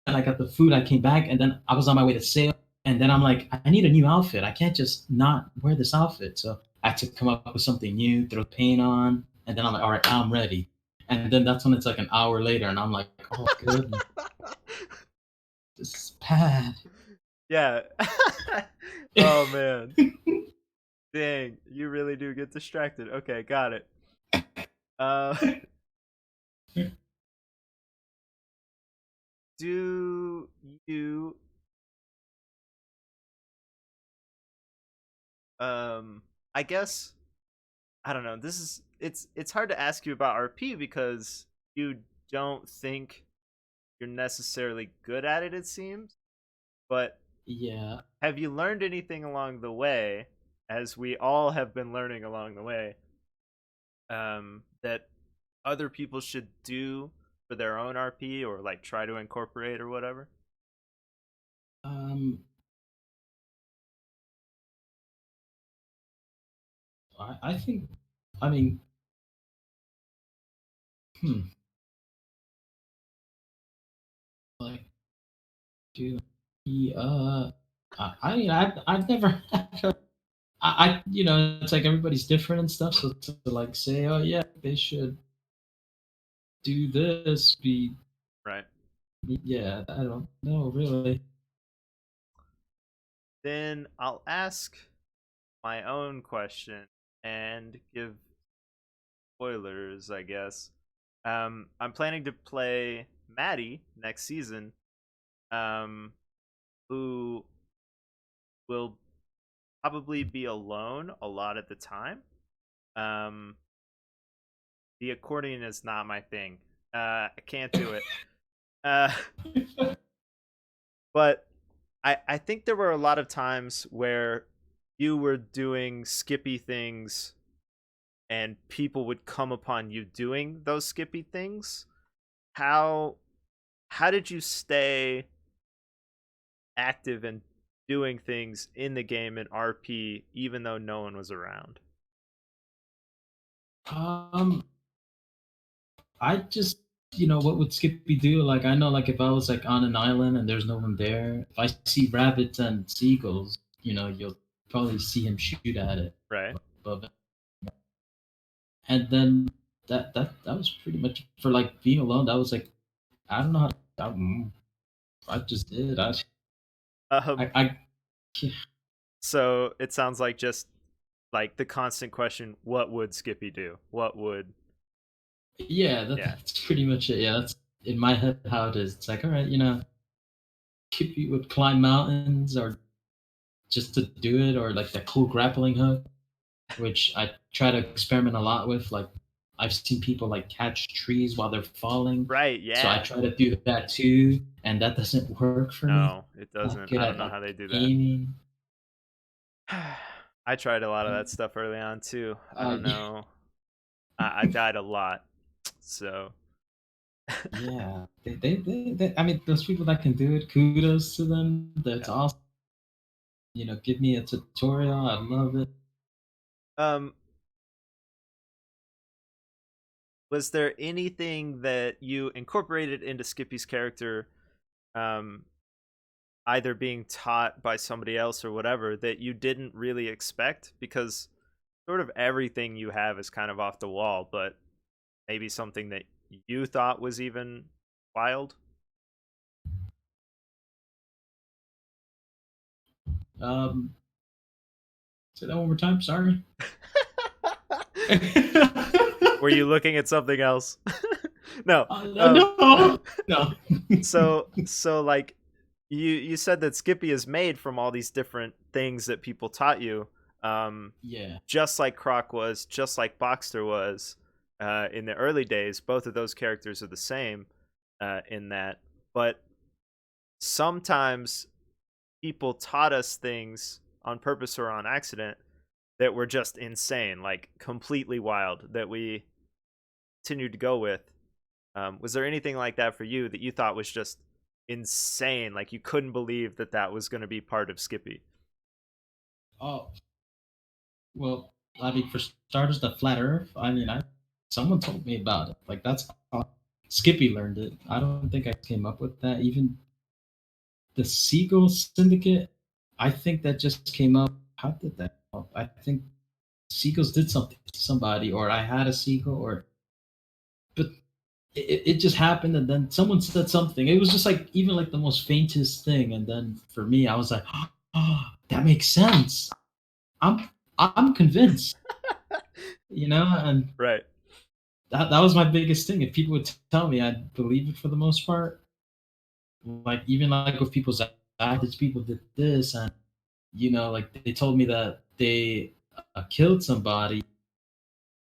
I got the food. I came back, and then I was on my way to sail, and then I'm like, I need a new outfit. I can't just not wear this outfit. So I had to come up with something new, throw paint on, and then I'm like, all right, I'm ready. And then that's when it's like an hour later, and I'm like, oh goodness, this is bad. Yeah. Oh man. Dang, you really do get distracted. Okay, got it. Uh do you um I guess I don't know. This is it's hard to ask you about RP because you don't think you're necessarily good at it seems. But Yeah. have you learned anything along the way as we all have been learning along the way that other people should do for their own RP or like try to incorporate or whatever? Um, I think, I mean, hmm, like, do he, I mean, I've never had you know, it's like everybody's different and stuff. So to like say, oh yeah, they should do this, Right. yeah, I don't know really. Then I'll ask my own question and give spoilers, I guess. I'm planning to play Maddie next season, um, who will probably be alone a lot at the time. Um, the accordion is not my thing. I can't do it. Uh, but I think there were a lot of times where you were doing Skippy things and people would come upon you doing those Skippy things. How how did you stay active and doing things in the game in RP even though no one was around? Um, I just, you know, what would Skippy do? Like, I know, like, if I was like on an island and there's no one there, if I see rabbits and seagulls, you know, you'll probably see him shoot at it Right. above it. And then that was pretty much for like being alone. That was like, I don't know how. I just did. Um I so it sounds like just like the constant question, what would Skippy do? What would yeah, Yeah. that's pretty much it. Yeah, that's in my head how it is. It's like, all right, you know, Skippy would climb mountains or just to do it, or like that cool grappling hook, which I try to experiment a lot with. Like I've seen people like catch trees while they're falling, Right, so I yeah. try to do that too, and that doesn't work for me. No, it I'm not doesn't. good I don't at know like how they do that. aiming. I tried a lot of that And, stuff early on too. I don't yeah, know. I died a lot. So yeah. I mean, those people that can do it, kudos to them. That's yeah. awesome. You know, give me a tutorial. I love it. Um was there anything that you incorporated into Skippy's character, um either being taught by somebody else or whatever, that you didn't really expect? Because sort of everything you have is kind of off the wall, but maybe something that you thought was even wild. Um, say that one more time. Sorry. Were you looking at something else? No. Um No, no. so like you said that Skippy is made from all these different things that people taught you. Um Yeah. just like Croc was, just like Boxster was, in the early days. Both of those characters are the same, in that. But sometimes people taught us things on purpose or on accident that were just insane, like completely wild, that we continued to go with. Was there anything like that for you that you thought was just insane? Like you couldn't believe that that was going to be part of Skippy? Oh, well, I mean, for starters, the flat Earth. I mean, I someone told me about it. Like that's how Skippy learned it. I don't think I came up with that. Even the Seagull Syndicate, I think that just came up. How did that come up? I think seagulls did something to somebody, or I had a seagull, or but it just happened, and then someone said something. It was just like even like the most faintest thing, and then for me, I was like, oh, that makes sense. I'm I'm convinced, you know, and Right. that was my biggest thing. If people would tell me, I'd believe it for the most part. Like even like with people's actors, people did this, and you know, like they told me that they killed somebody,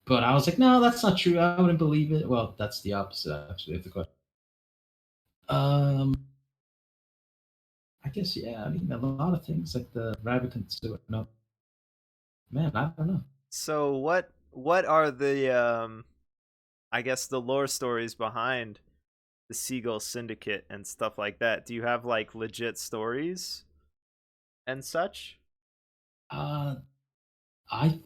but I was like, no, that's not true. I wouldn't believe it. Well, that's the opposite actually of the question. Um, I guess yeah. I mean, a lot of things like the rabbit can do it. No, man, I don't know. So what are the I guess the lore stories behind the Seagull Syndicate and stuff like that? Do you have like legit stories and such? Uh, I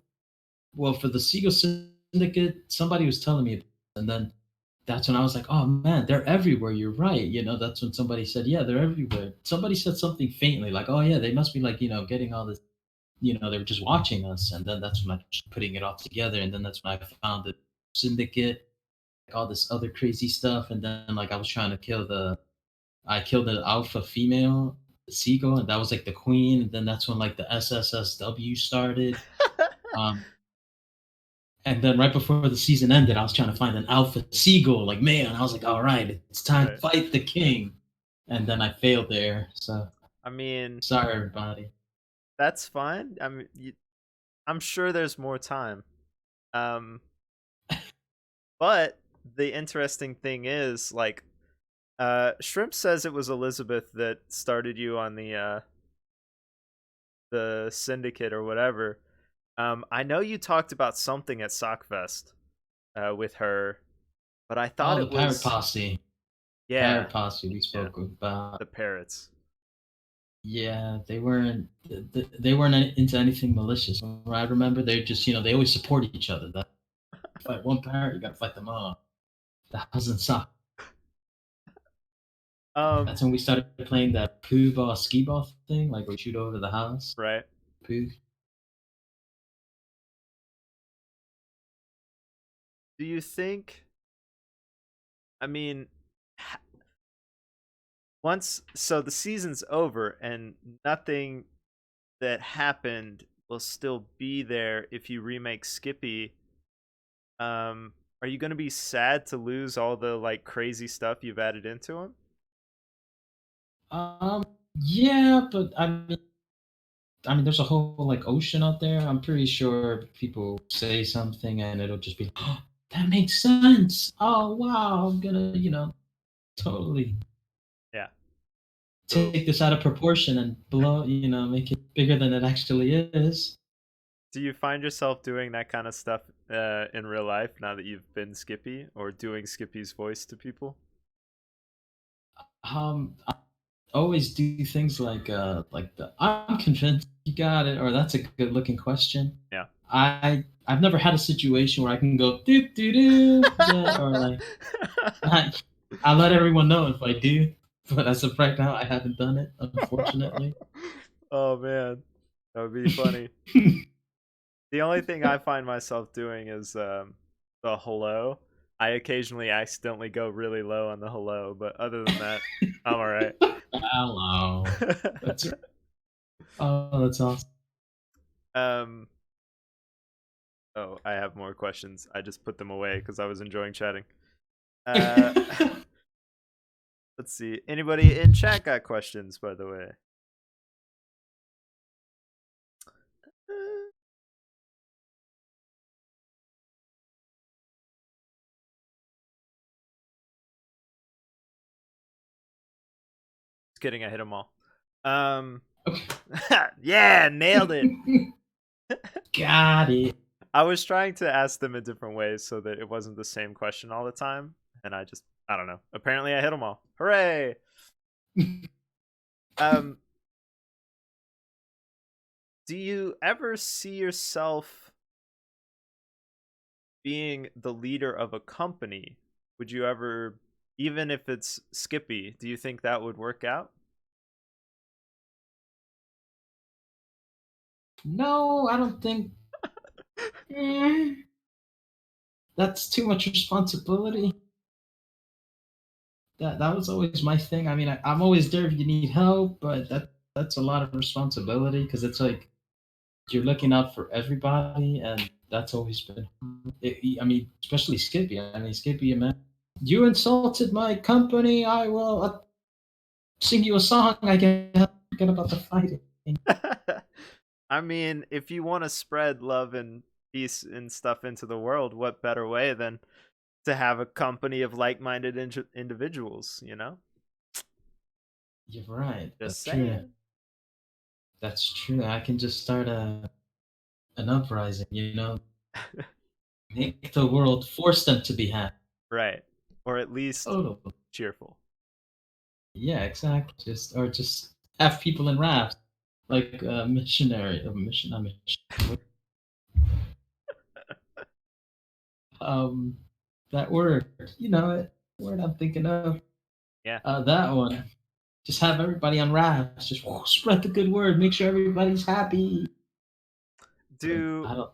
well for the Seagull Syndicate, somebody was telling me, and then that's when I was like, oh man, they're everywhere. You're right. That's when somebody said, yeah, they're everywhere. Somebody said something faintly like, oh yeah, they must be like, getting all this, they were just watching us. And then that's when I was putting it all together. And then that's when I found the syndicate, like, all this other crazy stuff. And then like I was trying to I killed the alpha female seagull, and that was like the queen. And then that's when like the SSSW started. Um, And then right before the season ended, I was trying to find an alpha seagull, like man. I was like, all right, it's time to Right. fight the king. And then I failed there. So I mean, sorry, everybody. that's fine. I mean, I'm sure there's more time. Um, but the interesting thing is, like, Shrimp says it was Elizabeth that started you on the syndicate or whatever. I know you talked about something at Sockfest with her, but I thought Oh, the it pirate was posse. yeah, Pirate posse we yeah, spoke about. the parrots. Yeah, they weren't into anything malicious. I remember they just they always support each other. That fight one parrot, you gotta fight them all. That wasn't sock. Um, That's when we started playing that poo ball skee ball thing, like we shoot over the house. right. Poo. Do you think? I mean, ha- once so the season's over and nothing that happened will still be there if you remake Skippy. Are you gonna be sad to lose all the like crazy stuff you've added into him? Um, yeah, but I mean, there's a whole like ocean out there. I'm pretty sure people say something and it'll just be, oh, that makes sense. Oh wow, I'm gonna, totally Yeah. So, take this out of proportion and blow, make it bigger than it actually is. do you find yourself doing that kind of stuff in real life now that you've been Skippy, or doing Skippy's voice to people? I always do things like the I'm convinced you got it, or that's a good looking question. Yeah. I've never had a situation where I can go do do do yeah, or like I let everyone know if I do, but as of right now, I haven't done it, unfortunately. Oh man, that would be funny. The only thing I find myself doing is the hello. I occasionally accidentally go really low on the hello, but other than that, I'm all right. Hello. That's that's awesome. um. Oh, I have more questions. I just put them away because I was enjoying chatting. Uh, let's see. Anybody in chat got questions, by the way? Just kidding. I hit them all. Um. Yeah, nailed it. Got it. I was trying to ask them in different ways so that it wasn't the same question all the time, and I don't know. Apparently, I hit them all. Hooray! Um, do you ever see yourself being the leader of a company? Would you ever, even if it's Skippy, do you think that would work out? No, I don't think. Eh, that's too much responsibility. That was always my thing. I mean, I'm always there if you need help, but that's a lot of responsibility because it's like you're looking out for everybody, and that's always been. I mean, especially Skippy. I mean, Skippy, man, you insulted my company. I will sing you a song. I get forget about the fighting. I mean, if you want to spread love and peace and stuff into the world, what better way than to have a company of like-minded individuals, you know? You're right. Just That's true. saying. That's true. I can just start an uprising. Make the world, force them to be happy. Right. Or at least Totally. cheerful. Yeah, exactly. Just have people in rafts, like a missionary, a mission, not mission. Um, that word. You know it. Word I'm thinking of. Yeah. That one. Just have everybody on rafts. Just spread the good word. Make sure everybody's happy. Do I don't.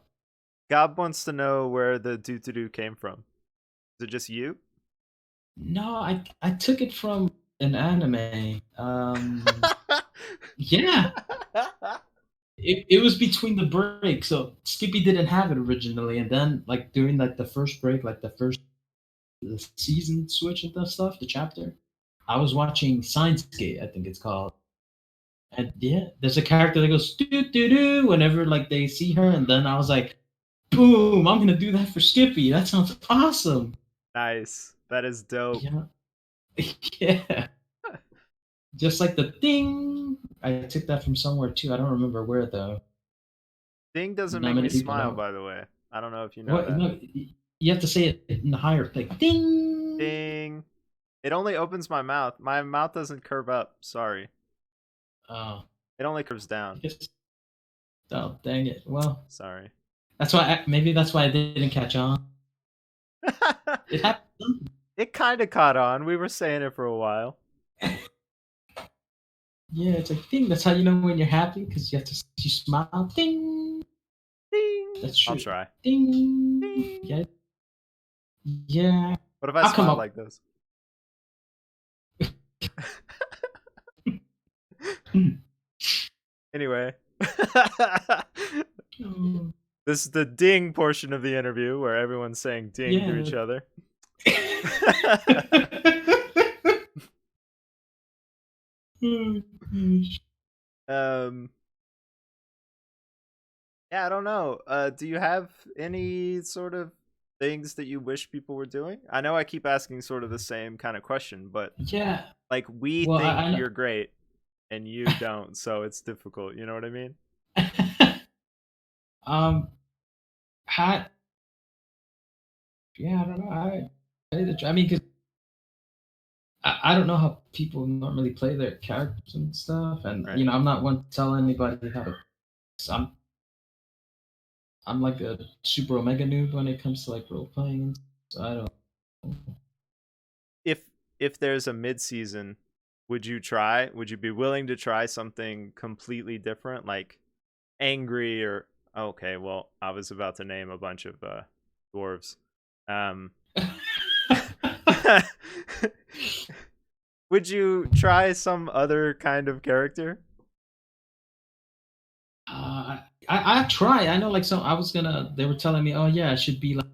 Gob wants to know where the doo doo doo came from. Is it just you? No, I took it from an anime. Yeah, it was between the break. So Skippy didn't have it originally, and then like during like the first break, like the season switch and that stuff, the chapter. I was watching Science Gate, I think it's called. And yeah, there's a character that goes doo doo doo whenever like they see her, and then I was like, boom, I'm gonna do that for Skippy. That sounds awesome. Nice. That is dope. Yeah. Yeah. Just like the ding. I took that from somewhere too. I don't remember where though. Ding doesn't Not make me many people smile, know. by the way. I don't know if you know What? that. No, you have to say it in the higher like ding. Ding. It only opens my mouth. My mouth doesn't curve up. Sorry. Oh, It only curves I down. guess. Oh, dang it. Well, Sorry. that's why. Maybe that's why I didn't catch on. It happened. It kind of caught on. We were saying it for a while. Yeah, it's like ding. That's how you know when you're happy because you have to you smile. Ding. Ding. That's I'll true. try. Ding. Ding. Yeah. Yeah. What if I I'll come smile up. like this? Anyway. Oh, This is the ding portion of the interview where everyone's saying ding to yeah. each other. Oh, gosh. um yeah, I don't know. Do you have any sort of things that you wish people were doing? I know I keep asking sort of the same kind of question, but Yeah. like we Well, think I know. you're great and you don't, so it's difficult, you know what I mean? um, I, yeah, I don't know. I need to try. I mean, because I don't know how people normally play their characters and stuff, and Right. I'm not one to tell anybody how to. So I'm like a super omega noob when it comes to like role playing, so I don't. If there's a mid-season, would you try? Would you be willing to try something completely different like angry or okay, well, I was about to name a bunch of dwarves. Um Would you try some other kind of character? I try. I know, like some. I was gonna. They were telling me, oh yeah, I should be like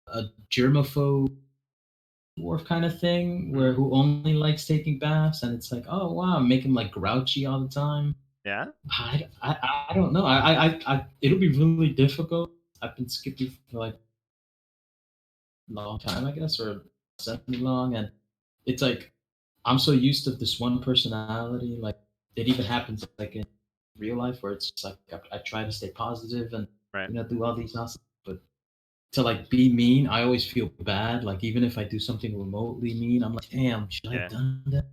a germaphobe dwarf kind of thing, where Mhm. who only likes taking baths, and it's like, oh wow, make him like grouchy all the time. Yeah? I don't know. It'll be really difficult. I've been skipping for like a long time, I guess, or semi long, and it's like I'm so used to this one personality. Like it even happens like in real life, where it's just like I try to stay positive and Right. do all these awesome, but to like be mean, I always feel bad. Like even if I do something remotely mean, I'm like, damn, should I have Yeah. done that?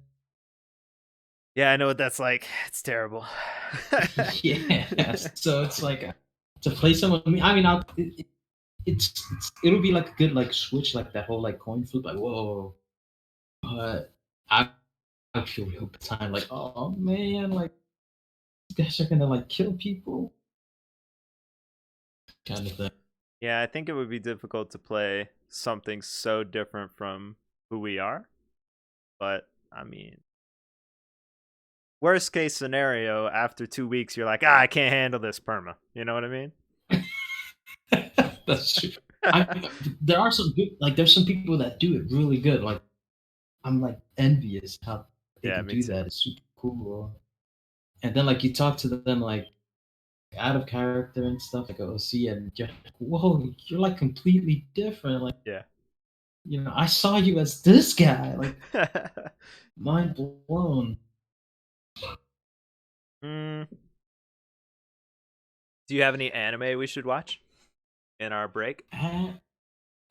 Yeah, I know what that's like. It's terrible. Yeah. So it's like to play someone. I mean, it'll be like a good like switch, like that whole like coin flip, like whoa. But I feel real time, like oh man, like these guys are gonna like kill people, kind of thing. Yeah, I think it would be difficult to play something so different from who we are. But I mean, worst case scenario, after 2 weeks, you're like, I can't handle this perma. You know what I mean? That's true. There are some good, like there's some people that do it really good. Like I'm like envious how they Yeah, can me do too. that. It's super cool. And then like you talk to them like out of character and stuff like OC, and you're like, whoa, you're like completely different. Like Yeah. I saw you as this guy. Like mind blown. mm, do you have any anime we should watch in our break? Ah,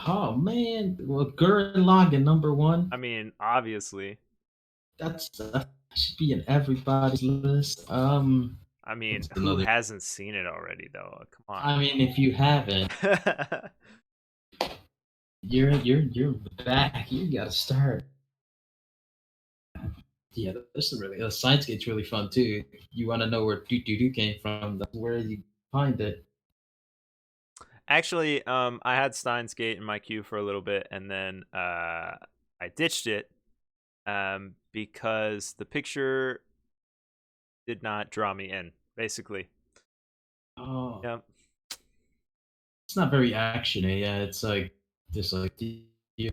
oh man, well, Gurren Lagann #1. I mean, obviously. That should be in everybody's list. I mean, What's who another? hasn't seen it already, though? Come I mean, if you haven't, on. you're back. You gotta start. Yeah, this is really Science Gate's really fun too. You want to know where doo doo doo came from? That's where you find it. Actually, I had Steins Gate in my queue for a little bit, and then I ditched it because the picture did not draw me in. Basically, Oh, yep. it's not very actiony. Yeah, it's like just like the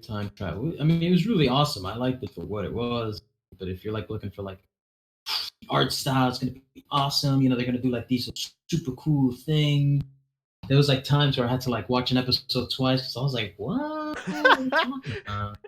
time travel. I mean, it was really awesome. I liked it for what it was. But if you're like looking for like art style, it's gonna be awesome. You know, they're gonna do like these super cool things. There was like times where I had to like watch an episode twice because I was like, "What? What are you talking about?"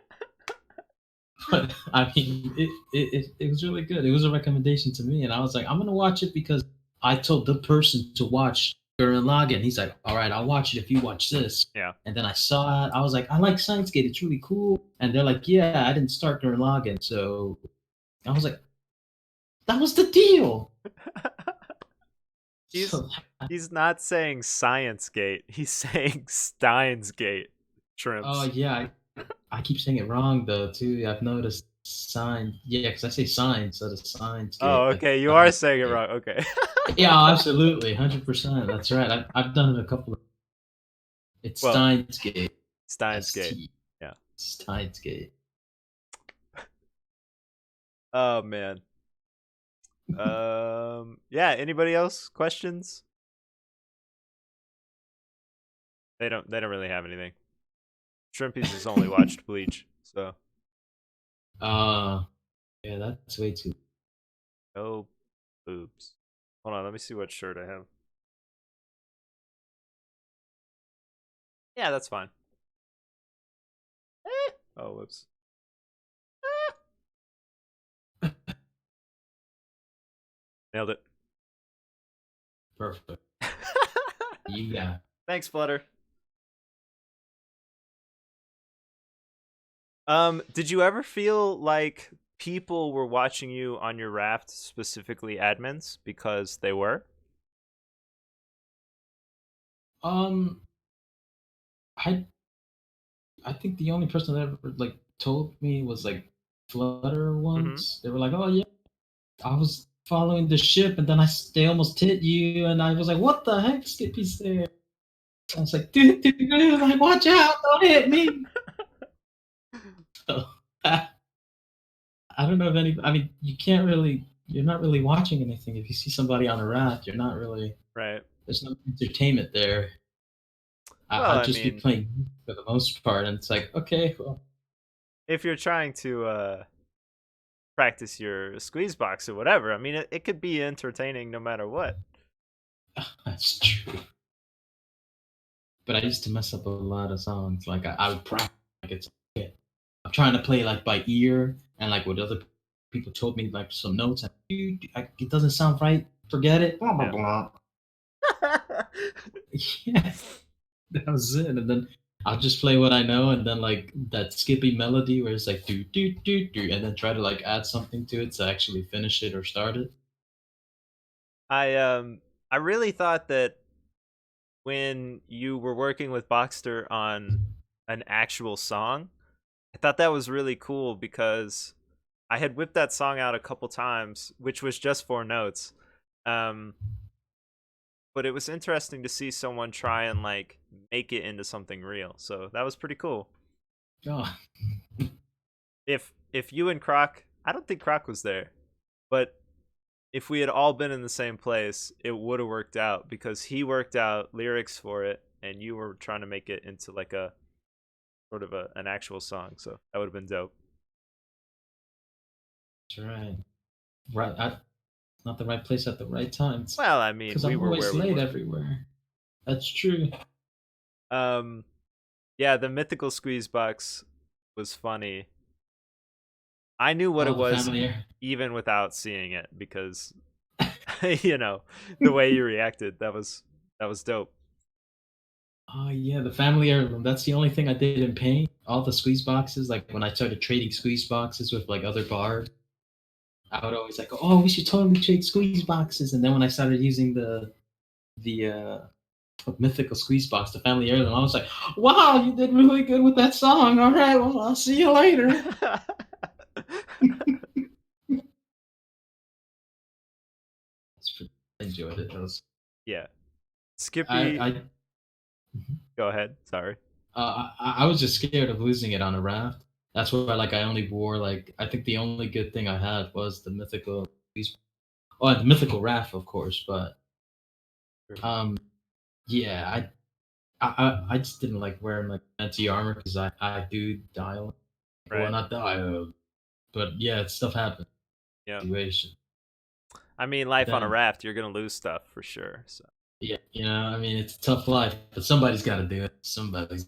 But I mean, it was really good. It was a recommendation to me, and I was like, I'm gonna watch it because I told the person to watch Gurren Lagann. He's like, all right, I'll watch it if you watch this. Yeah. And then I saw it. I was like, I like Science Gate. It's really cool. And they're like, yeah, I didn't start Gurren Lagann, so I was like, that was the deal. he's So, he's not saying Science Gate. He's saying Steins Gate. oh Shrimps. yeah, I keep saying it wrong though too. I've noticed sign. Yeah, because I say sign instead of Science Oh, Gate, like okay. You are Science saying it Gate. wrong. Okay. Yeah, absolutely, 100%. That's right. I've done it a couple of. It's Well, Steins Gate. Steins Gate. ST. Yeah. Steins Gate. Oh man. Yeah, anybody else questions? They don't really have anything. Shrimpies has only watched Bleach, so Uh, yeah, that's way too. no boobs. Hold on, let me see what shirt I have. Yeah, that's fine. Oh, whoops. Nailed it. Perfect. You got. Thanks, Flutter. Did you ever feel like people were watching you on your raft, specifically admins, because they were? Um, I I think the only person that ever like told me was like Flutter Mm-hmm. once. They were like, "Oh yeah, I was following the ship, and then they almost hit you," and I was like, "What the heck, Skippy's there?" I was like, dude, like, watch out, don't hit me. So, I don't know if any. I mean, you can't really. You're not really watching anything. If you see somebody on a raft, you're not really. Right. There's no entertainment there. Well, I'd I just be mean, playing for the most part, and it's like, okay, well, if you're trying to practice your squeeze box or whatever, I mean, it could be entertaining no matter what. that's true. But I used to mess up a lot of songs. Like I would practice. Like it's okay. I'm trying to play like by ear, and like what other people told me, like some notes. And, dude, it doesn't sound right. Forget it. Blah blah Yeah. blah. Yeah, that was it. And then I'll just play what I know, and then like that Skippy melody where it's like do do do do, and then try to like add something to it to actually finish it or start it. I really thought that when you were working with Boxster on an actual song, I thought that was really cool because I had whipped that song out a couple times, which was just 4 notes. Um, but it was interesting to see someone try and like make it into something real. So that was pretty cool. Oh, If you and Croc, I don't think Croc was there, but if we had all been in the same place, it would have worked out because he worked out lyrics for it and you were trying to make it into like a sort of an actual song. So that would have been dope. that's right. Right, not the right place at the right time. Well, I mean, Because we I'm were where always we late were. everywhere. That's true. Um, yeah, the mythical squeeze box was funny. I knew what it Oh, the was family air. even without seeing it because you know, the way you reacted, that was dope. Oh yeah, the family heirloom. That's the only thing I did in paint. All the squeeze boxes, like when I started trading squeeze boxes with like other bars, I would always like, oh, we should totally trade squeeze boxes. And then when I started using the Mythical Squeeze Box, the family heirloom. I was like, wow, you did really good with that song. All right, well, I'll see you later. I enjoyed it. It was, Yeah. I, Skippy, I, go ahead. Sorry. I was just scared of losing it on a raft. That's why, like, I only wore like I think the only good thing I had was the mythical Squeeze. Oh, and the mythical raft, of course. But um, yeah, I just didn't like wearing like anti armor because I do die. Well, Right. not die, but yeah, stuff happens. Yeah. Situation. I mean, life on a Then raft, you're gonna lose stuff for sure. So yeah, I mean, it's a tough life, but somebody's got to do it. Somebody's.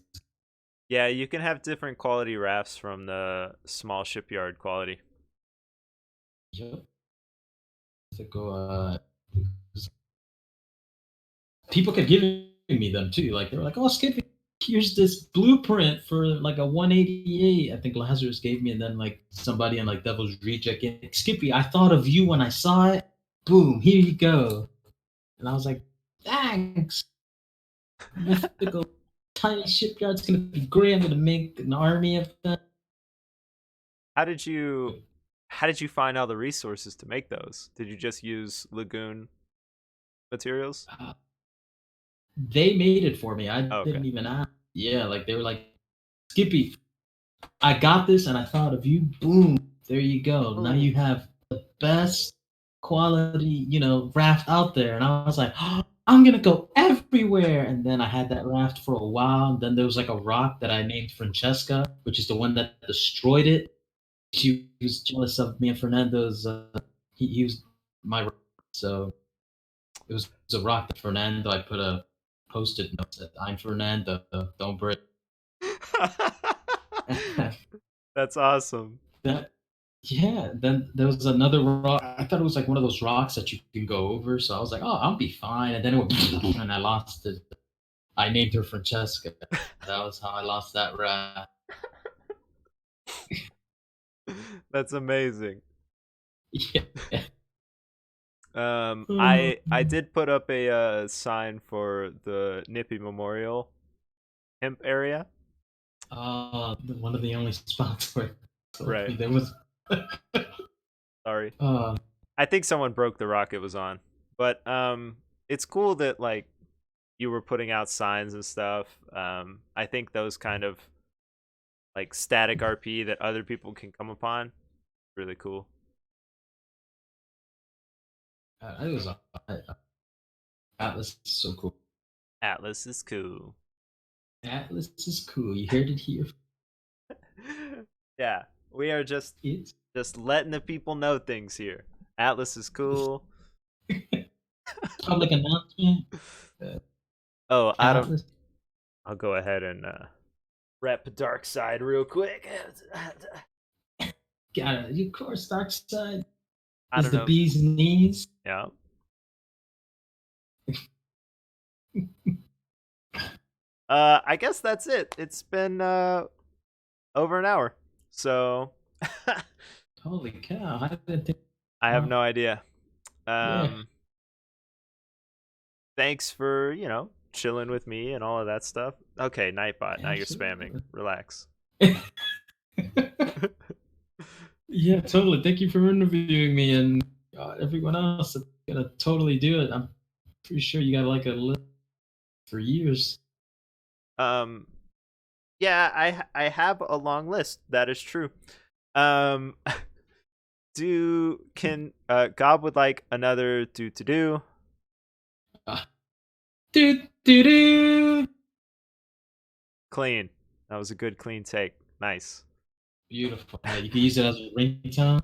yeah, you can have different quality rafts from the small shipyard quality. Yep. To go, people kept giving me them too. Like they were like, "Oh, Skippy, here's this blueprint for like a 188." I think Lazarus gave me, and then like somebody in like Devil's Reject, Skippy, I thought of you when I saw it. Boom, here you go. And I was like, thanks. Mythical tiny shipyard's gonna be great. I'm gonna make an army of them. How did you how did you find all the resources to make those? Did you just use lagoon materials? Uh, they made it for me. I Oh, okay. didn't even ask. Yeah, like they were like, Skippy, I got this and I thought of you. Boom. There you go. Now you Boom. have the best quality, raft out there. And I was like, oh, I'm gonna go everywhere. And then I had that raft for a while. And then there was like a rock that I named Francesca, which is the one that destroyed it. She was jealous of me and Fernando's. He was my rock. So it was a rock that Fernando. I put a post-it note that I'm Fernando. Don't break. That's awesome. that Yeah, then there was another rock. I thought it was like one of those rocks that you can go over. So I was like, oh, I'll be fine. And then it went, and I lost it. I named her Francesca. That was how I lost that rat. That's amazing. Yeah. I did put up a sign for the Nippy Memorial hemp area. One of the only spots where Right. there was. Sorry. Uh, I think someone broke the rock it was on. But it's cool that like you were putting out signs and stuff. I think those kind of like static RP that other people can come upon, really cool. it was Atlas is so cool. Atlas is cool. Atlas is cool. You heard it here. Yeah, we are It's just letting the people know things here. Atlas is cool. public announcement. Uh, Oh, I don't. Atlas. I'll go ahead and rep Dark Side real quick. Got it. Of course, Dark Side I is don't the know. bee's knees. Yeah. I guess that's it. It's been over an hour, so Holy cow! I didn't think. I have Wow. no idea. Yeah. Um, thanks for chilling with me and all of that stuff. Okay, Nightbot. Now you're spamming. Absolutely. Relax. Yeah, totally. Thank you for interviewing me and everyone else that's gonna totally do it. I'm pretty sure you got like a list for years. um, yeah, I have a long list. That is true. Um, can Gob would like another to do? Uh, do do do. Clean. That was a good clean take. Nice. Beautiful. You can use it as a ringtone.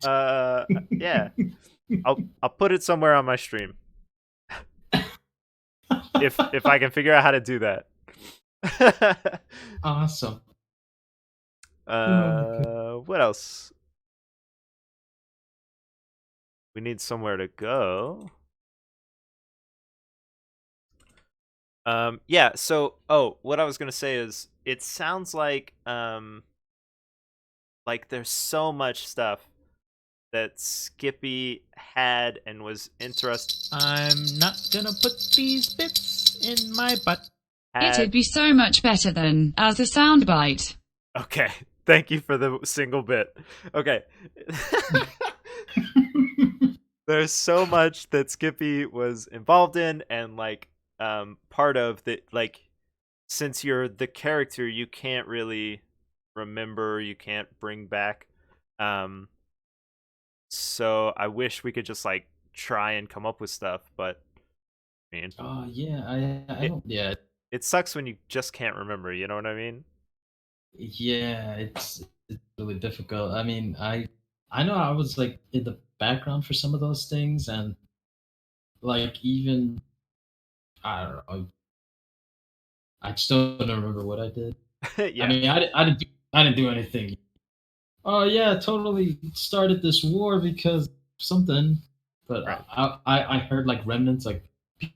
Uh, yeah. I'll put it somewhere on my stream if I can figure out how to do that. Awesome. Oh my god. What else? We need somewhere to go. Yeah, so what I was gonna say is it sounds like there's so much stuff that Skippy had and was interested. I'm not gonna put these bits in my butt. It'd be so much better than as a soundbite. Okay, thank you for the single bit. Okay. There's so much that Skippy was involved in and like part of that, like, since you're the character, you can't really remember, you can't bring back. Um so I wish we could just like try and come up with stuff, but I mean, Oh yeah, I it don't. Yeah, it sucks when you just can't remember, you know what I mean? yeah, it's really difficult. I mean, I know I was like in the background for some of those things, and like even I don't know, I still don't remember what I did. I Yeah, mean, I didn't do anything. Oh yeah, totally started this war because something. But right. I heard like remnants, like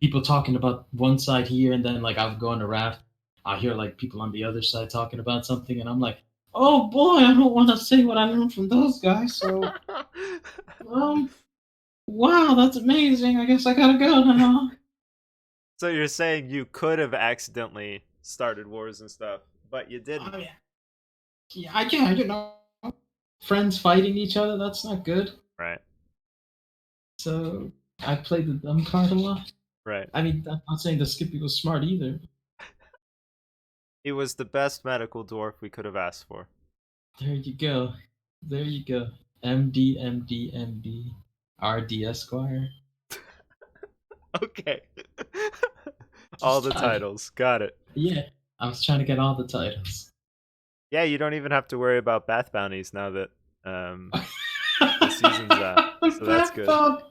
people talking about one side here, and then like I would go on a raft. I hear like people on the other side talking about something, and I'm like, oh boy, I don't want to say what I learned from those guys. So um, wow, that's amazing. I guess I gotta go now. So you're saying you could have accidentally started wars and stuff, but you Oh didn't. yeah, yeah, you know, friends fighting each other. That's not good. Right. So I played the dumb card a lot. Right. I mean, I'm not saying that Skippy was smart either. He was the best medical dwarf we could have asked for. There you go. There you go. MD, MD, MD, RD Esquire. Okay. All Just the trying to, titles. Got it. yeah, I was trying to get all the titles. Yeah, you don't even have to worry about bath bounties now that the season's out. So that's Bath good. bound.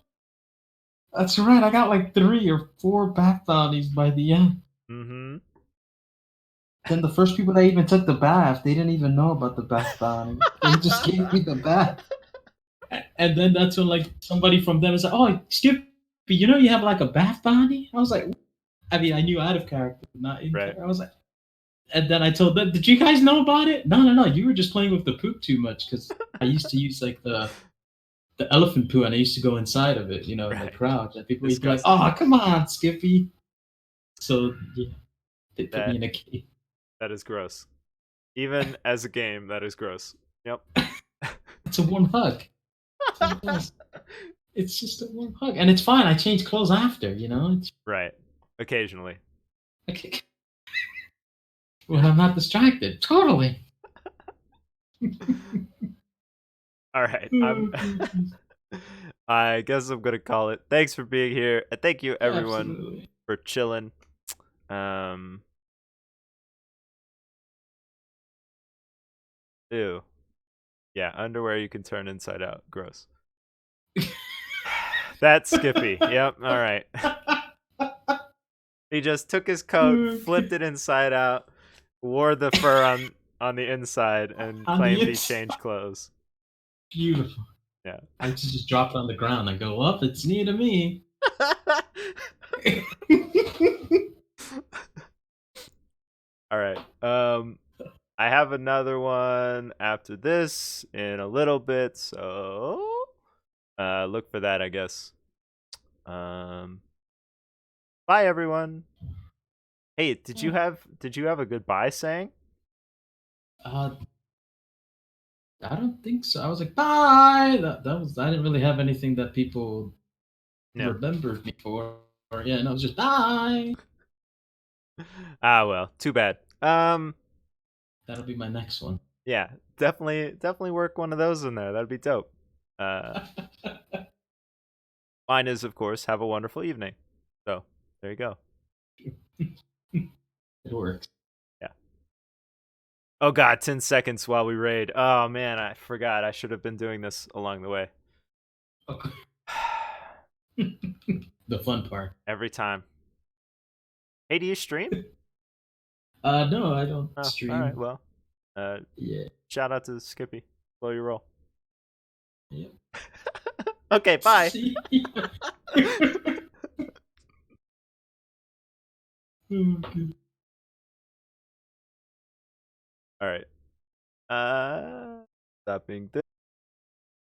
That's right. I got like 3 or 4 bath bounties by the end. Mm-hmm. Then the first people that even took the bath, they didn't even know about the bath bounty. They just gave me the bath. And then that's when like somebody from them is like, "Oh, Skip, you know you have like a bath bounty." I was like, I mean, I knew out of character, not in Right. character. I was like, and then I told them, "Did you guys know about it?" No, no, no. You were just playing with the poop too much because I used to use like the elephant poo, and I used to go inside of it, you know, in the Right. crowd, and people would be like, Disgusting. "Oh, come on, Skippy." So yeah, they put me That in a cage. that is gross. Even as a game, that is gross. Yep. It's a warm hug. It's just a warm hug, and it's fine. I change clothes after, you know. It's Right. Occasionally. like, when I'm not distracted. Totally. All right. I'm Oh, goodness. I guess I'm gonna call it. Thanks for being here, and thank you everyone Absolutely. for chilling. Um, ew. Yeah, underwear you can turn inside out. Gross. That's Skippy. Yep. All right. He just took his coat, flipped Okay. it inside out, wore the fur on the inside, and On the claimed he inside. changed clothes. Beautiful. Yeah. I just drop it on the ground and go, up. It's new to me. All right. I have another one after this in a little bit, so look for that, I guess. Um, bye everyone. Hey, did you have a goodbye saying? uh, I don't think so. I was like, bye. That was. I didn't really have anything that people No. remembered me for. Or, yeah, no, it was just bye. Ah, well, too bad. That'll be my next one. Yeah, definitely work one of those in there. That'd be dope. Uh, mine is, of course, have a wonderful evening. So there you go. It works. Yeah. Oh God, 10 seconds while we raid. Oh man, I forgot. I should have been doing this along the way. Okay. The fun part. Every time. Hey, do you stream? No, I don't Oh, all right. stream. Well, uh, Yeah. shout out to Skippy. Blow your roll. Yep. Okay, bye. See? Okay. All right. Stop being